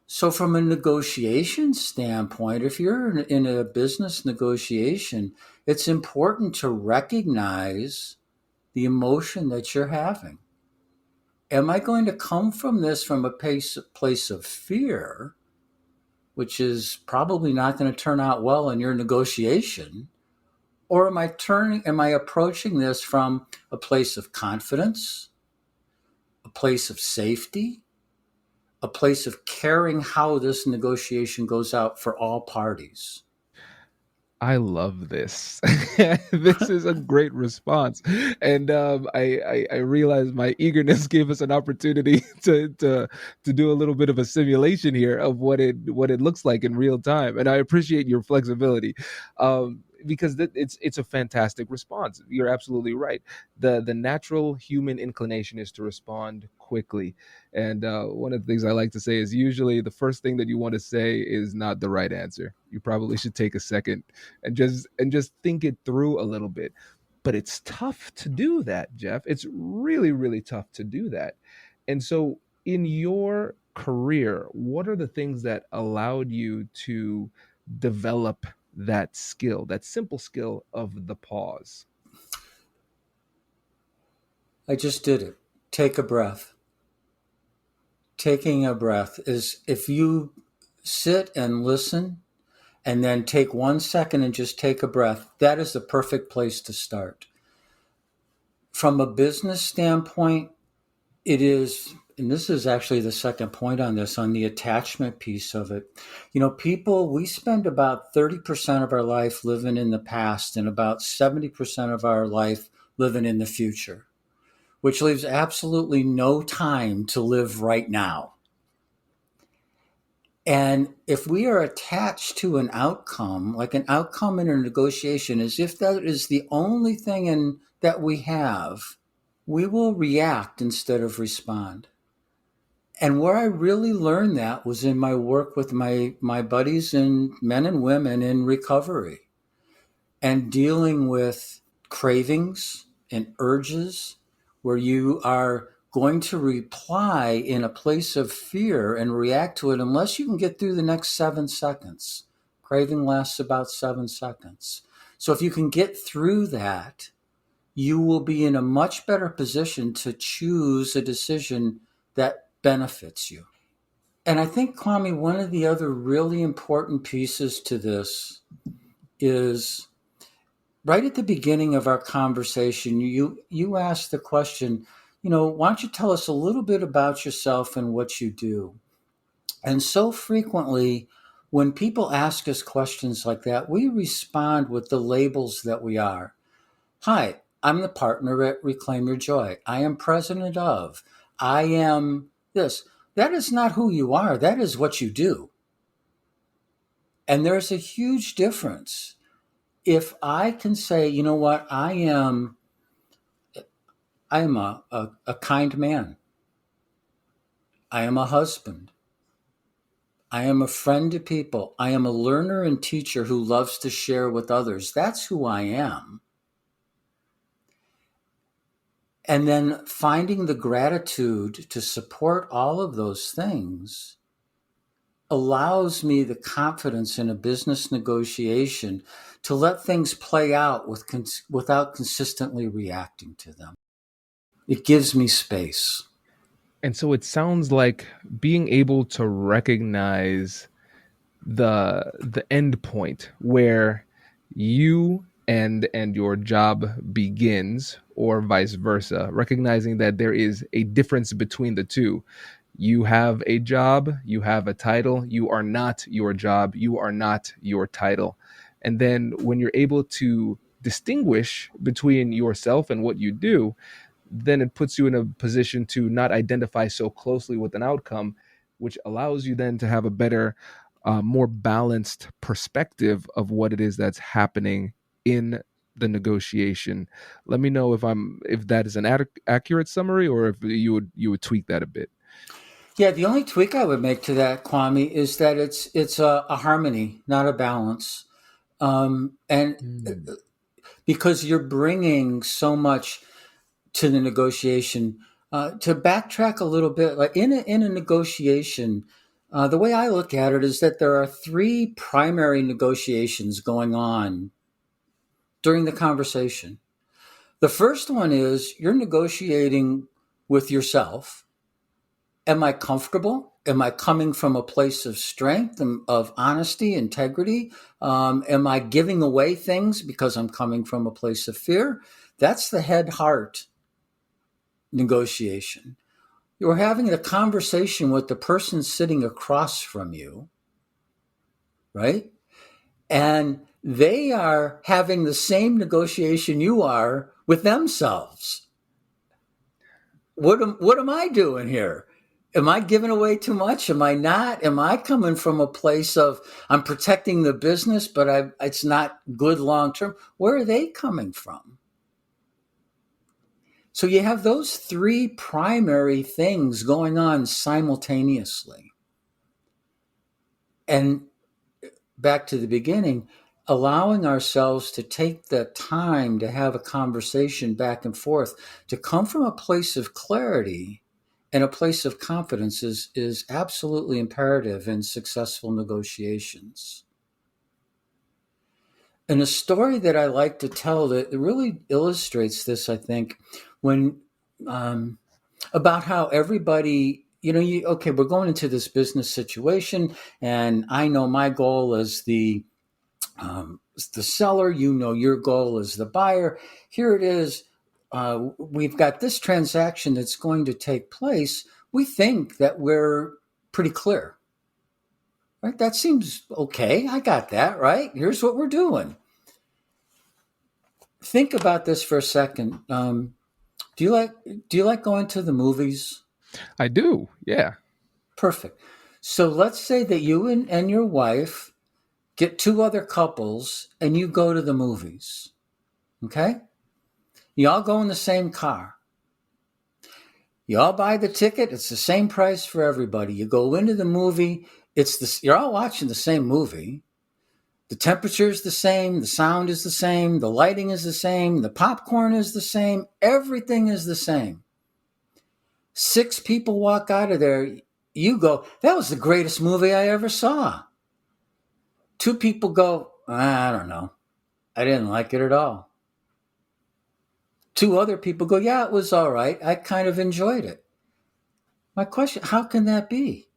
So from a negotiation standpoint, if you're in a business negotiation, it's important to recognize the emotion that you're having. Am I going to come from this from a place of fear, which is probably not going to turn out well in your negotiation? Or am I approaching this from a place of confidence, a place of safety, a place of caring how this negotiation goes out for all parties? I love this. This is a great response, and I realize my eagerness gave us an opportunity to do a little bit of a simulation here of what it looks like in real time, and I appreciate your flexibility. Because it's a fantastic response. You're absolutely right. The natural human inclination is to respond quickly, and one of the things I like to say is usually the first thing that you want to say is not the right answer. You probably should take a second and just think it through a little bit. But it's tough to do that, Jeff. It's really, really tough to do that. And so in your career, what are the things that allowed you to develop that skill, that simple skill of the pause? I just did it. Take a breath. Taking a breath is, if you sit and listen and then take 1 second and just take a breath, that is the perfect place to start. From a business standpoint, it is, and this is actually the second point on this, on the attachment piece of it. People, we spend about 30% of our life living in the past and about 70% of our life living in the future, which leaves absolutely no time to live right now. And if we are attached to an outcome, like an outcome in a negotiation, as if that is the only thing that we have, we will react instead of respond. And where I really learned that was in my work with my buddies and men and women in recovery, and dealing with cravings and urges where you are going to reply in a place of fear and react to it unless you can get through the next 7 seconds. Craving lasts about 7 seconds. So if you can get through that, you will be in a much better position to choose a decision that benefits you. And I think, Kwame, one of the other really important pieces to this is right at the beginning of our conversation, you asked the question, why don't you tell us a little bit about yourself and what you do? And so frequently, when people ask us questions like that, we respond with the labels that we are. Hi, I'm the partner at Reclaim Your Joy. I am president of. I am this. That is not who you are. That is what you do. And there's a huge difference. If I can say, you know what, I am a kind man. I am a husband. I am a friend to people. I am a learner and teacher who loves to share with others. That's who I am. And then finding the gratitude to support all of those things allows me the confidence in a business negotiation to let things play out without consistently reacting to them. It gives me space. And so it sounds like being able to recognize the end point where you and your job begins, or vice versa, recognizing that there is a difference between the two. You have a job, you have a title, you are not your job, you are not your title. And then when you're able to distinguish between yourself and what you do, then it puts you in a position to not identify so closely with an outcome, which allows you then to have a better, more balanced perspective of what it is that's happening in the negotiation. Let me know if that is an accurate summary, or if you would tweak that a bit. Yeah, the only tweak I would make to that, Kwame, is that it's a harmony, not a balance, and because you're bringing so much to the negotiation. To backtrack a little bit, like in a negotiation, the way I look at it is that there are 3 primary negotiations going on during the conversation. The first one is you're negotiating with yourself. Am I comfortable? Am I coming from a place of strength and of honesty, integrity? Am I giving away things because I'm coming from a place of fear? That's the head-heart negotiation. You're having a conversation with the person sitting across from you, right? And they are having the same negotiation you are with themselves. What am I doing here? Am I giving away too much? Am I not? Am I coming from a place of I'm protecting the business, but it's not good long term? Where are they coming from? So you have those 3 primary things going on simultaneously. And back to the beginning, allowing ourselves to take the time to have a conversation back and forth, to come from a place of clarity and a place of confidence is absolutely imperative in successful negotiations. And a story that I like to tell that really illustrates this, I think, when about how everybody, okay, we're going into this business situation, and I know my goal is the seller, your goal is the buyer. Here it is. We've got this transaction that's going to take place. We think that we're pretty clear, right? That seems okay. I got that, right? Here's what we're doing. Think about this for a second. Do you like going to the movies? I do. Yeah. Perfect. So let's say that you and your wife get two other couples and you go to the movies. Okay? You all go in the same car. You all buy the ticket. It's the same price for everybody. You go into the movie. You're all watching the same movie. The temperature is the same. The sound is the same. The lighting is the same. The popcorn is the same. Everything is the same. 6 people walk out of there. You go, that was the greatest movie I ever saw. 2 people go, I don't know. I didn't like it at all. 2 other people go, yeah, it was all right. I kind of enjoyed it. My question, how can that be?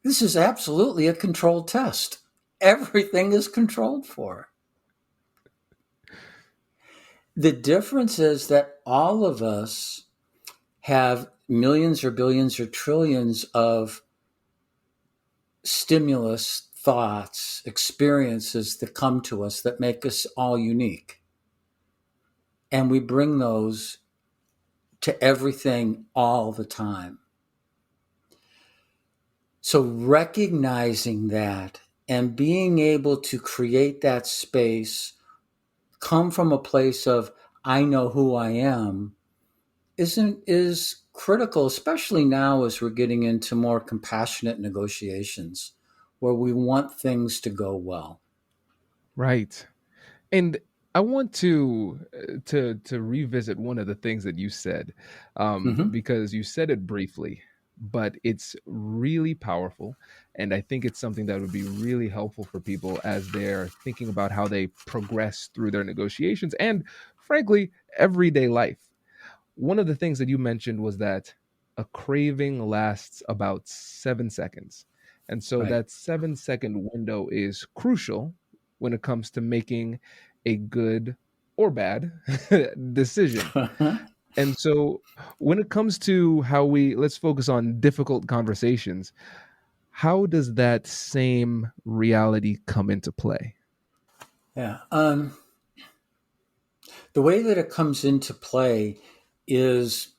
This is absolutely a controlled test. Everything is controlled for. The difference is that all of us have millions or billions or trillions of stimulus, thoughts, experiences that come to us that make us all unique. And we bring those to everything all the time. So recognizing that and being able to create that space, come from a place of, I know who I am, is critical, especially now as we're getting into more compassionate negotiations where we want things to go well. Right. And I want to revisit one of the things that you said, Mm-hmm. because you said it briefly, but it's really powerful, and I think it's something that would be really helpful for people as they're thinking about how they progress through their negotiations and, frankly, everyday life. One of the things that you mentioned was that a craving lasts about 7 seconds. And so Right. that 7 second window is crucial when it comes to making a good or bad decision. And so when it comes to let's focus on difficult conversations, how does that same reality come into play? Yeah. The way that it comes into play is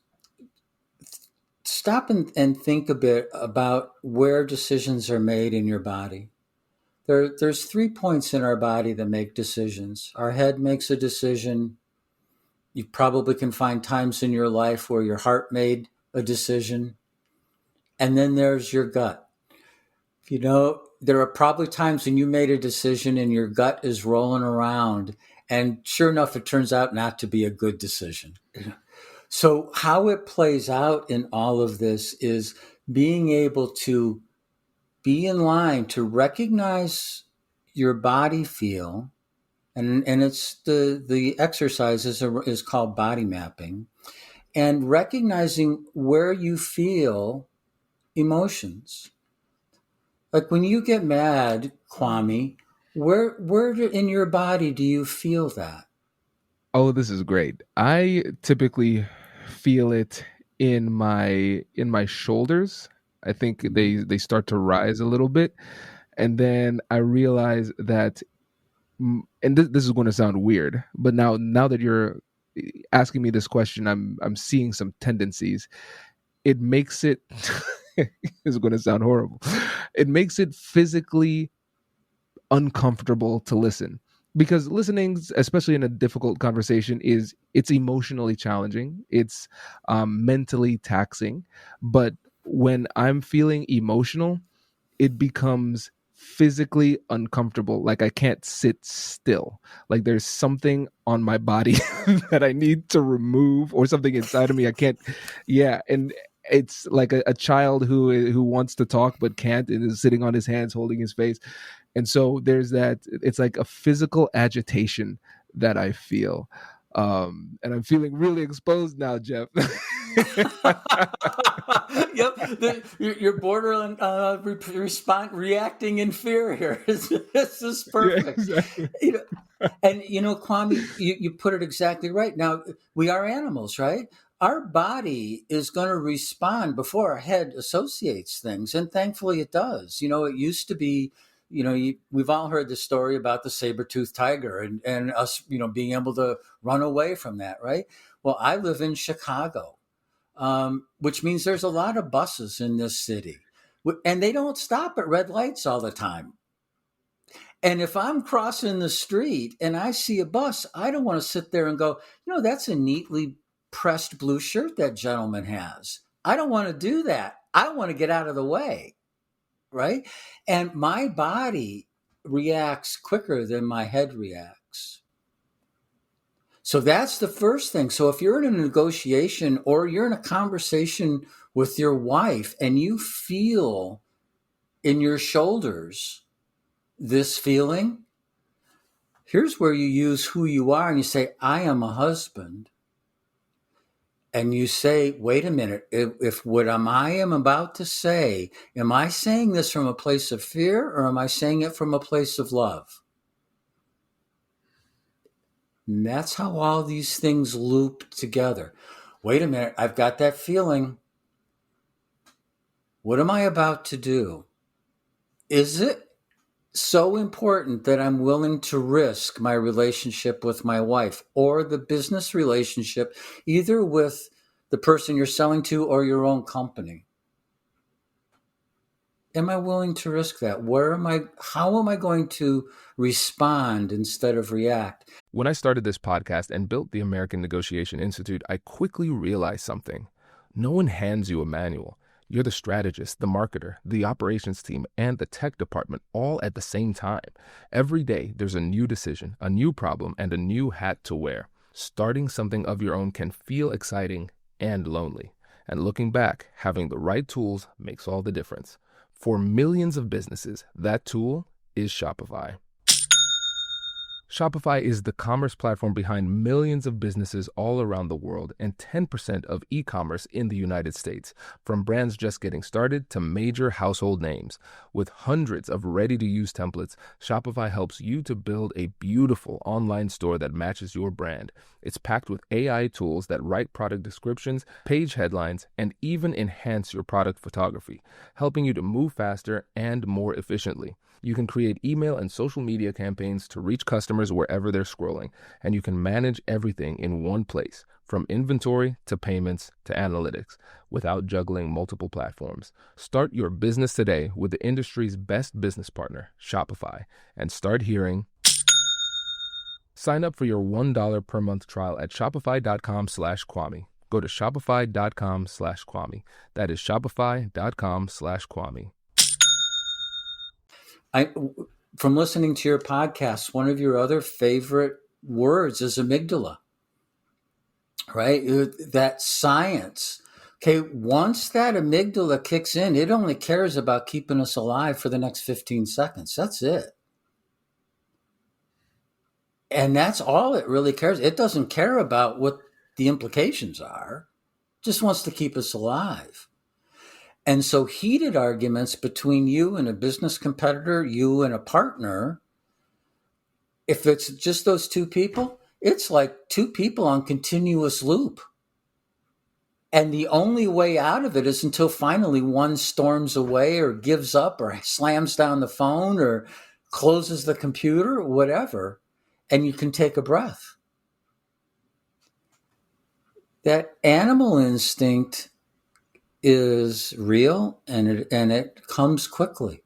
stop and think a bit about where decisions are made in your body. There's 3 points in our body that make decisions. Our head makes a decision. You probably can find times in your life where your heart made a decision. And then there's your gut. There are probably times when you made a decision and your gut is rolling around. And sure enough, it turns out not to be a good decision. So, how it plays out in all of this is being able to be in line to recognize your body feel. And it's the exercise is called body mapping, and recognizing where you feel emotions. Like when you get mad, Kwame, where in your body do you feel that? Oh, this is great. I typically feel it in my shoulders. I think Mhm. they start to rise a little bit, and then I realize that, and this is going to sound weird, but now that you're asking me this question, I'm seeing some tendencies. It makes it is going to sound horrible. It makes it physically uncomfortable to listen, because listening, especially in a difficult conversation, it's emotionally challenging, it's mentally taxing. But when I'm feeling emotional, it becomes physically uncomfortable. Like I can't sit still. Like there's something on my body that I need to remove, or something inside of me I can't. Yeah, and it's like a child who wants to talk but can't, and is sitting on his hands holding his face. And so there's that. It's like a physical agitation that I feel. And I'm feeling really exposed now, Jeff. Yep, you're borderline reacting in fear here. This is Yeah, perfect. exactly. You know, and Kwame, you put it exactly right. Now we are animals, right? Our body is going to respond before our head associates things, and thankfully it does. It used to be, we've all heard the story about the saber-toothed tiger and us, being able to run away from that, right? Well, I live in Chicago, which means there's a lot of buses in this city, and they don't stop at red lights all the time. And if I'm crossing the street and I see a bus, I don't want to sit there and go, that's a neatly pressed blue shirt that gentleman has. I don't want to do that. I want to get out of the way, right? And my body reacts quicker than my head reacts. So that's the first thing. So if you're in a negotiation or you're in a conversation with your wife and you feel in your shoulders this feeling, here's where you use who you are and you say, I am a husband. And you say, wait a minute, if what I am about to say, am I saying this from a place of fear or am I saying it from a place of love? And that's how all these things loop together. Wait a minute, I've got that feeling. What am I about to do? Is it so important that I'm willing to risk my relationship with my wife or the business relationship, either with the person you're selling to or your own company? Am I willing to risk that? How am I going to respond instead of react? When I started this podcast and built the American Negotiation Institute, I quickly realized something. No one hands you a manual. You're the strategist, the marketer, the operations team, and the tech department all at the same time. Every day, there's a new decision, a new problem, and a new hat to wear. Starting something of your own can feel exciting and lonely. And looking back, having the right tools makes all the difference. For millions of businesses, that tool is Shopify. Shopify is the commerce platform behind millions of businesses all around the world and 10% of e-commerce in the United States, from brands just getting started to major household names. With hundreds of ready-to-use templates, Shopify helps you to build a beautiful online store that matches your brand. It's packed with AI tools that write product descriptions, page headlines, and even enhance your product photography, helping you to move faster and more efficiently. You can create email and social media campaigns to reach customers wherever they're scrolling, and you can manage everything in one place, from inventory to payments to analytics, without juggling multiple platforms. Start your business today with the industry's best business partner, Shopify, and start hearing. Sign up for your $1 per month trial at shopify.com/Kwame. Go to shopify.com/Kwame. That is shopify.com/Kwame. From listening to your podcast, one of your other favorite words is amygdala, right? That science. Okay, once that amygdala kicks in, it only cares about keeping us alive for the next 15 seconds. That's it. And that's all it really cares. It doesn't care about what the implications are. It just wants to keep us alive. And so heated arguments between you and a business competitor, you and a partner, if it's just those two people, it's like two people on continuous loop. And the only way out of it is until finally one storms away or gives up or slams down the phone or closes the computer or whatever, and you can take a breath. That animal instinct is real and it comes quickly,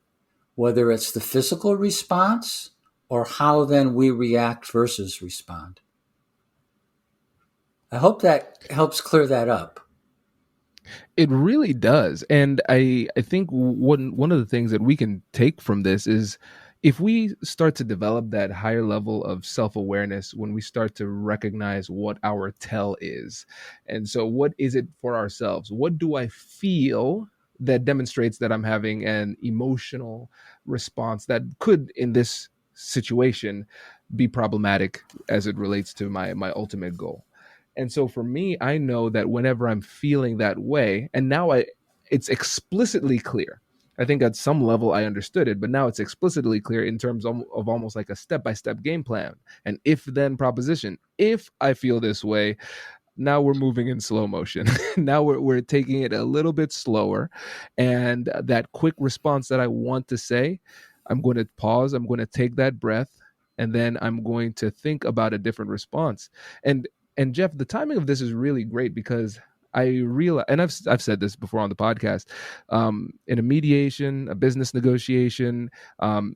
whether it's the physical response or how then we react versus respond. I hope that helps clear that up. It really does. And I think one of the things that we can take from this is if we start to develop that higher level of self-awareness, when we start to recognize what our tell is. And so what is it for ourselves? What do I feel that demonstrates that I'm having an emotional response that could, in this situation, be problematic as it relates to my ultimate goal? And so for me, I know that whenever I'm feeling that way, and now it's explicitly clear. I think at some level I understood it, but now it's explicitly clear in terms of almost like a step-by-step game plan, an if-then proposition. If I feel this way, now we're moving in slow motion. Now we're taking it a little bit slower. And that quick response that I want to say, I'm going to pause, I'm going to take that breath, and then I'm going to think about a different response. And And Jeff, the timing of this is really great because I realize, and I've said this before on the podcast, in a mediation, a business negotiation,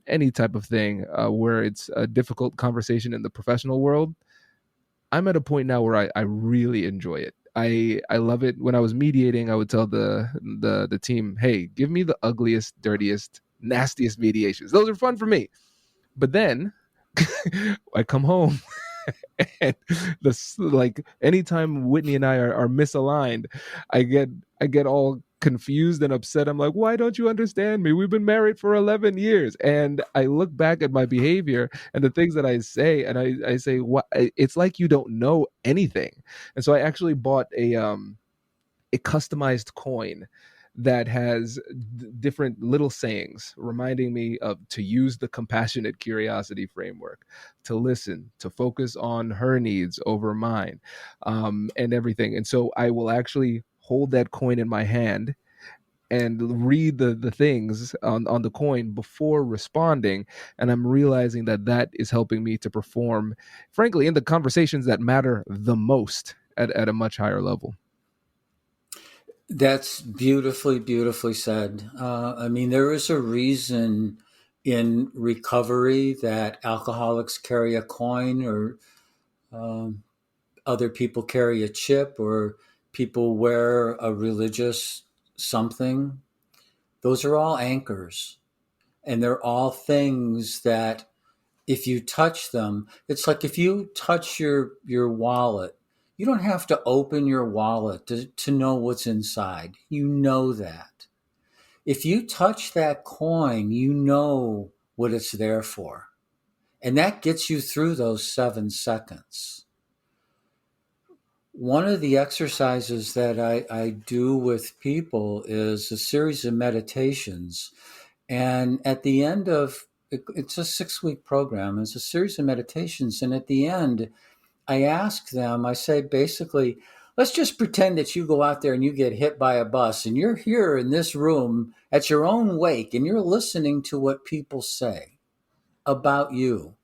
any type of thing where it's a difficult conversation in the professional world, I'm at a point now where I really enjoy it. I love it. When I was mediating, I would tell the team, "Hey, give me the ugliest, dirtiest, nastiest mediations. Those are fun for me." But then I come home and like anytime Whitney and I are misaligned, I get all confused and upset. I'm like, why don't you understand me? We've been married for 11 years. And I look back at my behavior and the things that I say, and I say, what? It's like you don't know anything. And so I actually bought a customized coin that has different little sayings reminding me of to use the compassionate curiosity framework, to listen, to focus on her needs over mine, and everything. And so I will actually hold that coin in my hand and read the things on the coin before responding, and I'm realizing that is helping me to perform, frankly, in the conversations that matter the most at a much higher level. That's beautifully, beautifully said. I mean, there is a reason in recovery that alcoholics carry a coin, or other people carry a chip, or people wear a religious something. Those are all anchors. And they're all things that if you touch them, it's like if you touch your wallet, you don't have to open your wallet to know what's inside. You know that. If you touch that coin, you know what it's there for. And that gets you through those 7 seconds. One of the exercises that I do with people is a series of meditations. And at the end of it's a 6-week program, it's a series of meditations. And at the end, I ask them, I say, basically, let's just pretend that you go out there and you get hit by a bus and you're here in this room at your own wake and you're listening to what people say about you.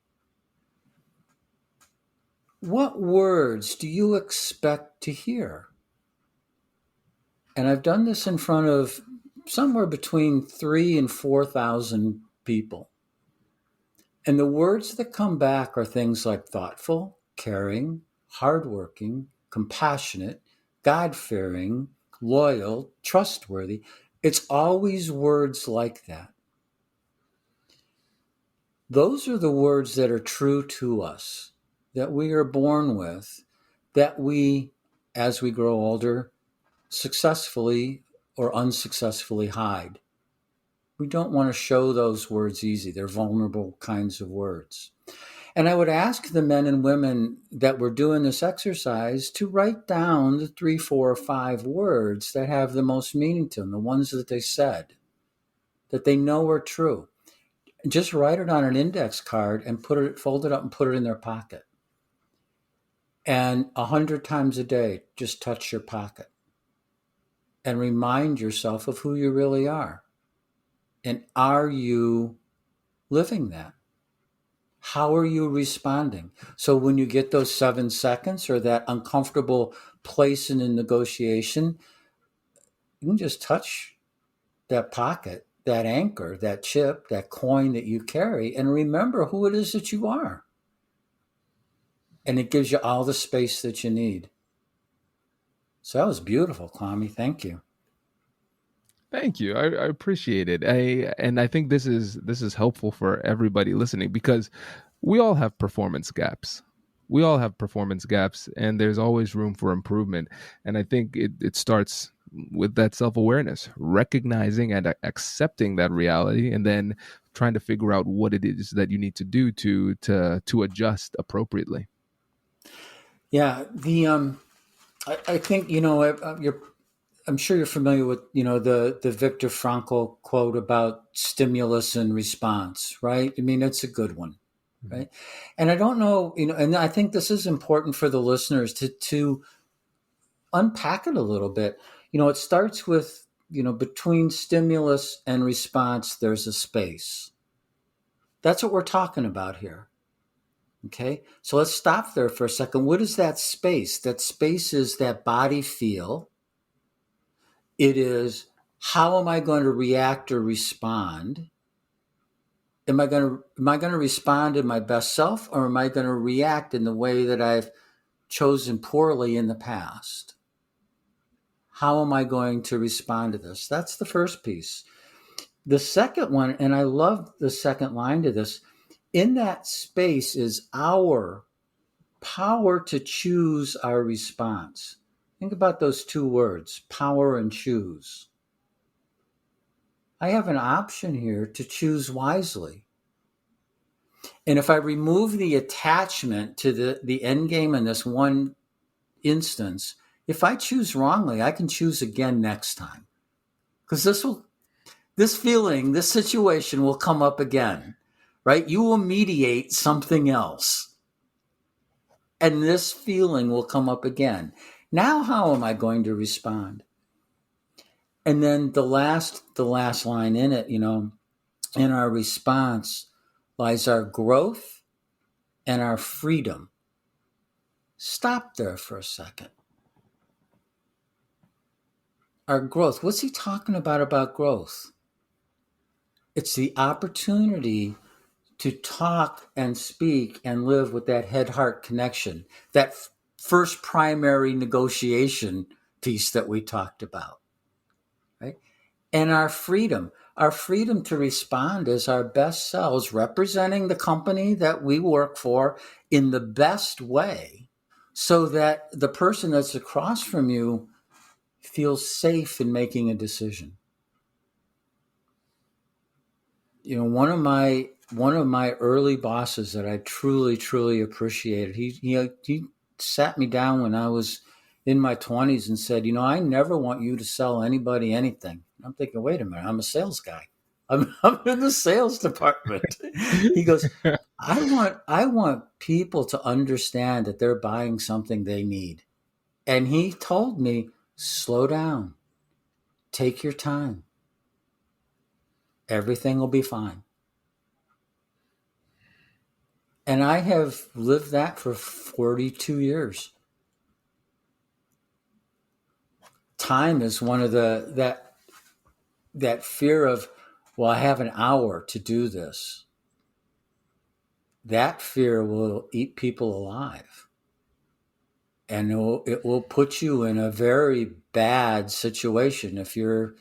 What words do you expect to hear? And I've done this in front of somewhere between 3,000 and 4,000 people. And the words that come back are things like thoughtful, caring, hardworking, compassionate, God-fearing, loyal, trustworthy. It's always words like that. Those are the words that are true to us, that we are born with, that we, as we grow older, successfully or unsuccessfully hide. We don't want to show those words easy. They're vulnerable kinds of words. And I would ask the men and women that were doing this exercise to write down the 3, 4, or 5 words that have the most meaning to them, the ones that they said, that they know are true. And just write it on an index card and fold it up and put it in their pocket. And 100 times a day, just touch your pocket and remind yourself of who you really are. And are you living that? How are you responding? So when you get those 7 seconds or that uncomfortable place in a negotiation, you can just touch that pocket, that anchor, that chip, that coin that you carry, and remember who it is that you are. And it gives you all the space that you need. So that was beautiful, Kwame. Thank you. Thank you. I appreciate it. I think this is helpful for everybody listening because we all have performance gaps. We all have performance gaps, and there's always room for improvement. And I think it starts with that self-awareness, recognizing and accepting that reality, and then trying to figure out what it is that you need to do to adjust appropriately. Yeah, I think I'm sure you're familiar with the Viktor Frankl quote about stimulus and response, right? I mean, it's a good one, right? And I don't know, and I think this is important for the listeners to unpack it a little bit. It starts with between stimulus and response, there's a space. That's what we're talking about here. Okay, so let's stop there for a second. What is that space? That space is that body feel. It is, how am I going to react or respond? Am I going to respond in my best self, or am I going to react in the way that I've chosen poorly in the past? How am I going to respond to this? That's the first piece. The second one, and I love the second line to this, in that space is our power to choose our response. Think about those two words, power and choose. I have an option here to choose wisely. And if I remove the attachment to the end game in this one instance, if I choose wrongly, I can choose again next time. Because this feeling, this situation will come up again, right? You will mediate something else. And this feeling will come up again. Now, how am I going to respond? And then the last line in it, in our response lies our growth and our freedom. Stop there for a second. Our growth. What's he talking about growth? It's the opportunity to talk and speak and live with that head-heart connection, that first primary negotiation piece that we talked about, right? And our freedom to respond as our best selves, representing the company that we work for in the best way, so that the person that's across from you feels safe in making a decision. One of my early bosses that I truly appreciated, he sat me down when I was in my 20s and said, I never want you to sell anybody anything. I'm thinking, wait a minute, I'm a sales guy. I'm in the sales department. He goes, I want people to understand that they're buying something they need. And he told me, slow down, take your time. Everything will be fine. And I have lived that for 42 years. Time is one of that fear of, well, I have an hour to do this. That fear will eat people alive. And it will put you in a very bad situation if you're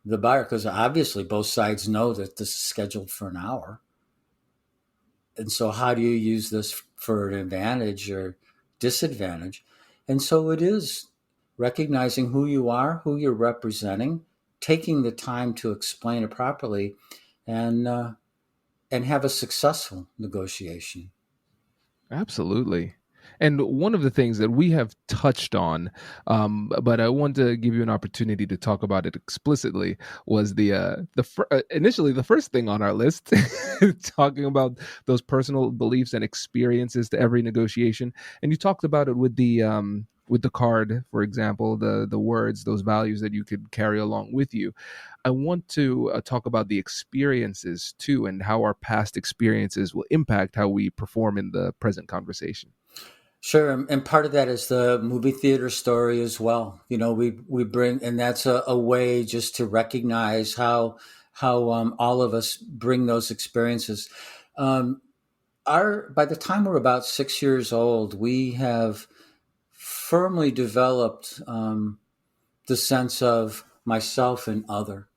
the buyer, because obviously both sides know that this is scheduled for an hour. And so how do you use this for an advantage or disadvantage? And so it is recognizing who you are, who you're representing, taking the time to explain it properly, and have a successful negotiation. Absolutely. And one of the things that we have touched on, but I want to give you an opportunity to talk about it explicitly, was initially the first thing on our list, talking about those personal beliefs and experiences to every negotiation. And you talked about it with the card, for example, the words, those values that you could carry along with you. I want to talk about the experiences too, and how our past experiences will impact how we perform in the present conversation. Sure, and part of that is the movie theater story as well. We bring, and that's a way just to recognize how all of us bring those experiences. By the time we're about 6 years old, we have firmly developed the sense of myself and other.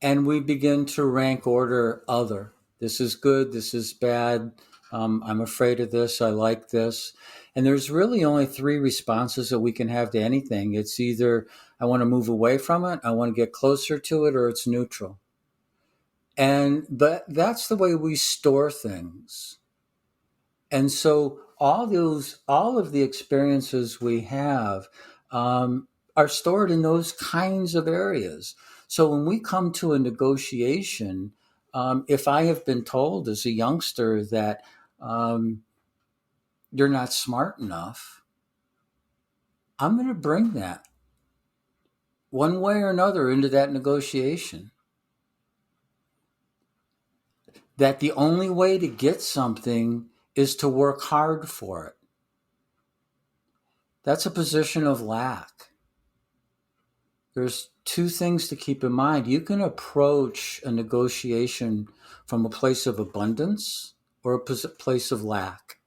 And we begin to rank order other. This is good, this is bad, I'm afraid of this, I like this. And there's really only three responses that we can have to anything. It's either I want to move away from it, I want to get closer to it, or it's neutral. But that's the way we store things. And so all of the experiences we have are stored in those kinds of areas. So when we come to a negotiation, if I have been told as a youngster that you're not smart enough, I'm going to bring that one way or another into that negotiation. that the only way to get something is to work hard for it. That's a position of lack. There's two things to keep in mind. You can approach a negotiation from a place of abundance or a place of lack.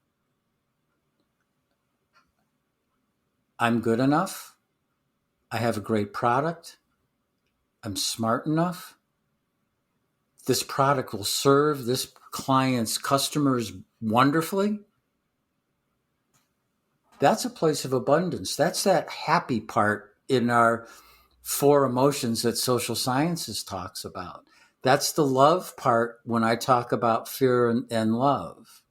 I'm good enough. I have a great product. I'm smart enough. This product will serve this client's customers wonderfully. That's a place of abundance. That's that happy part in our 4 emotions that social sciences talks about. That's the love part when I talk about fear and love.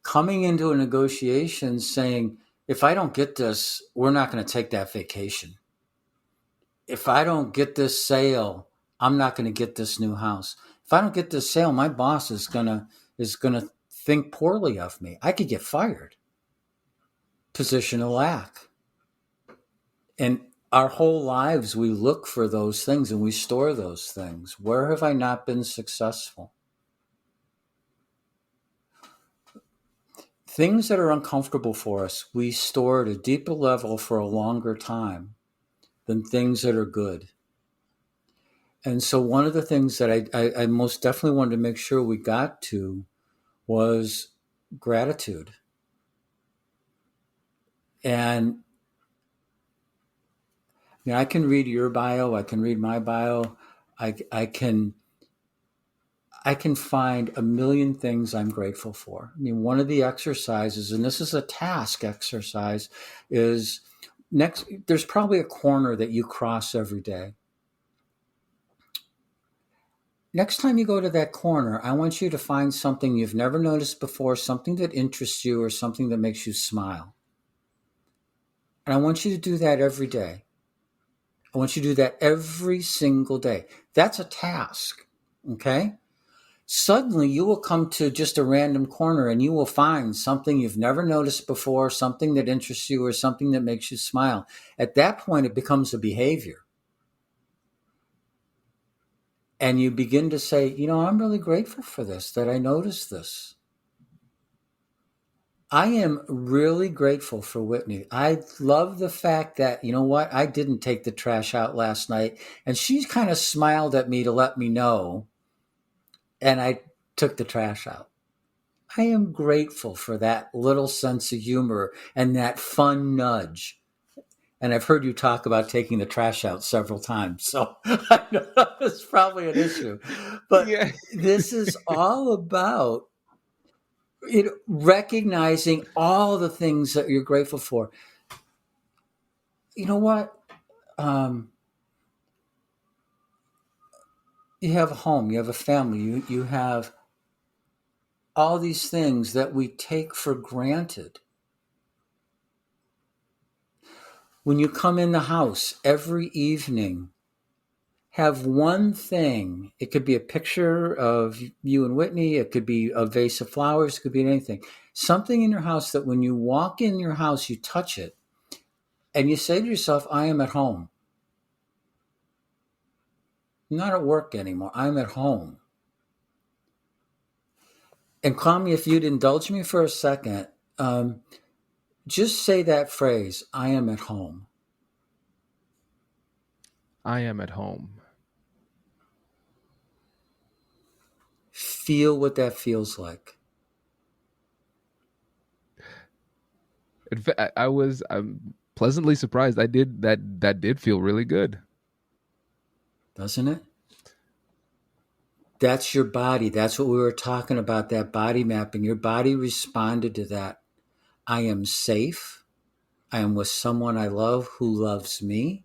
Coming into a negotiation saying, if I don't get this, we're not going to take that vacation. If I don't get this sale, I'm not going to get this new house. If I don't get this sale, my boss is going to think poorly of me. I could get fired. Position of lack. And our whole lives, we look for those things and we store those things. Where have I not been successful? Things that are uncomfortable for us, we store at a deeper level for a longer time than things that are good. And so one of the things that I most definitely wanted to make sure we got to was gratitude. And I can read your bio, I can read my bio, I can find a million things I'm grateful for. I mean, one of the exercises, and this is a task exercise, is there's probably a corner that you cross every day. Next time you go to that corner, I want you to find something you've never noticed before, something that interests you or something that makes you smile. And I want you to do that every day. I want you to do that every single day. That's a task, okay? Suddenly you will come to just a random corner and you will find something you've never noticed before, something that interests you or something that makes you smile. At that point, it becomes a behavior. And you begin to say, I'm really grateful for this, that I noticed this. I am really grateful for Whitney. I love the fact that, I didn't take the trash out last night. And she kind of smiled at me to let me know. And I took the trash out. I am grateful for that little sense of humor and that fun nudge. And I've heard you talk about taking the trash out several times. So I know that's probably an issue. But yeah. This is all about recognizing all the things that you're grateful for. You know what? You have a home, you have a family, you have all these things that we take for granted. When you come in the house every evening, have one thing. It could be a picture of you and Whitney. It could be a vase of flowers. It could be anything. Something in your house that when you walk in your house, you touch it and you say to yourself, I am at home. I'm not at work anymore. I'm at home. And Kwame, if you'd indulge me for a second, just say that phrase, I am at home. I am at home. Feel what that feels like. In fact, I'm pleasantly surprised. That did feel really good. Doesn't it? That's your body. That's what we were talking about, that body mapping. Your body responded to that. I am safe. I am with someone I love who loves me.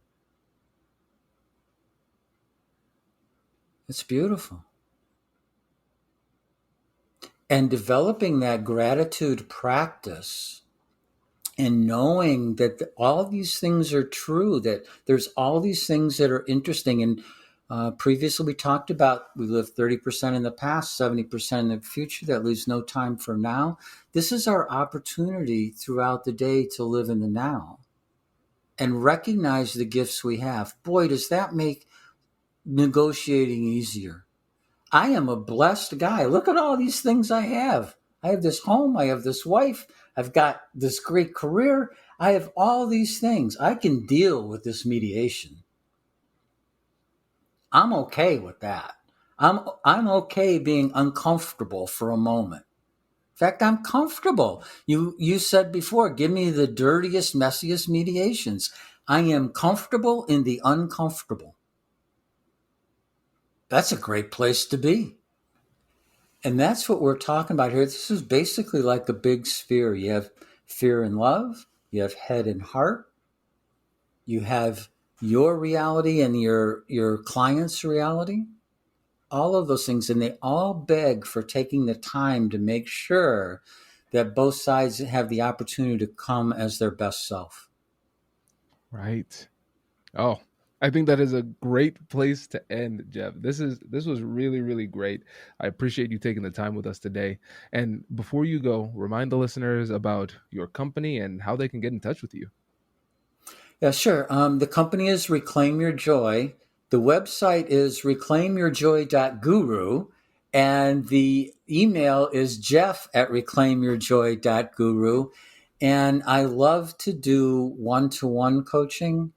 It's beautiful. And developing that gratitude practice and knowing that all these things are true, that there's all these things that are interesting. And previously we talked about we live 30% in the past, 70% in the future. That leaves no time for now. This is our opportunity throughout the day to live in the now and recognize the gifts we have. Boy, does that make negotiating easier. I am a blessed guy. Look at all these things I have. I have this home. I have this wife. I've got this great career. I have all these things. I can deal with this mediation. I'm okay with that. I'm okay being uncomfortable for a moment. In fact, I'm comfortable. You said before, give me the dirtiest, messiest mediations. I am comfortable in the uncomfortable. That's a great place to be. And that's what we're talking about here. This is basically like a big sphere. You have fear and love, you have head and heart, you have your reality and your client's reality, all of those things. And they all beg for taking the time to make sure that both sides have the opportunity to come as their best self. Right. Oh, I think that is a great place to end, Jeff. This was really, really great. I appreciate you taking the time with us today. And before you go, remind the listeners about your company and how they can get in touch with you. Yeah, sure. The company is Reclaim Your Joy. The website is reclaimyourjoy.guru. And the email is jeff@reclaimyourjoy.guru. And I love to do one-to-one coaching.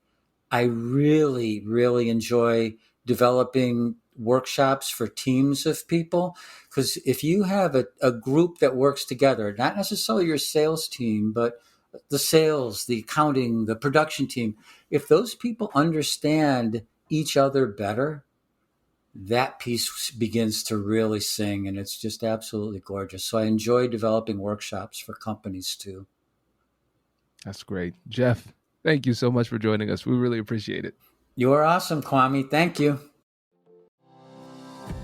I really, really enjoy developing workshops for teams of people. Because if you have a group that works together, not necessarily your sales team, but the sales, the accounting, the production team, if those people understand each other better, that piece begins to really sing, and it's just absolutely gorgeous. So I enjoy developing workshops for companies too. That's great. Jeff, thank you so much for joining us. We really appreciate it. You are awesome, Kwame. Thank you.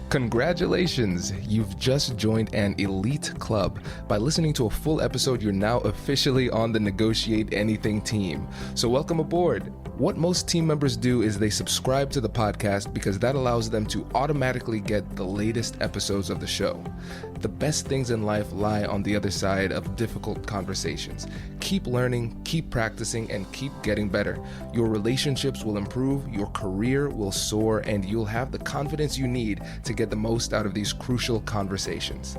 Congratulations! You've just joined an elite club. By listening to a full episode, you're now officially on the Negotiate Anything team. So welcome aboard. What most team members do is they subscribe to the podcast because that allows them to automatically get the latest episodes of the show. The best things in life lie on the other side of difficult conversations. Keep learning, keep practicing, and keep getting better. Your relationships will improve, your career will soar, and you'll have the confidence you need to get the most out of these crucial conversations.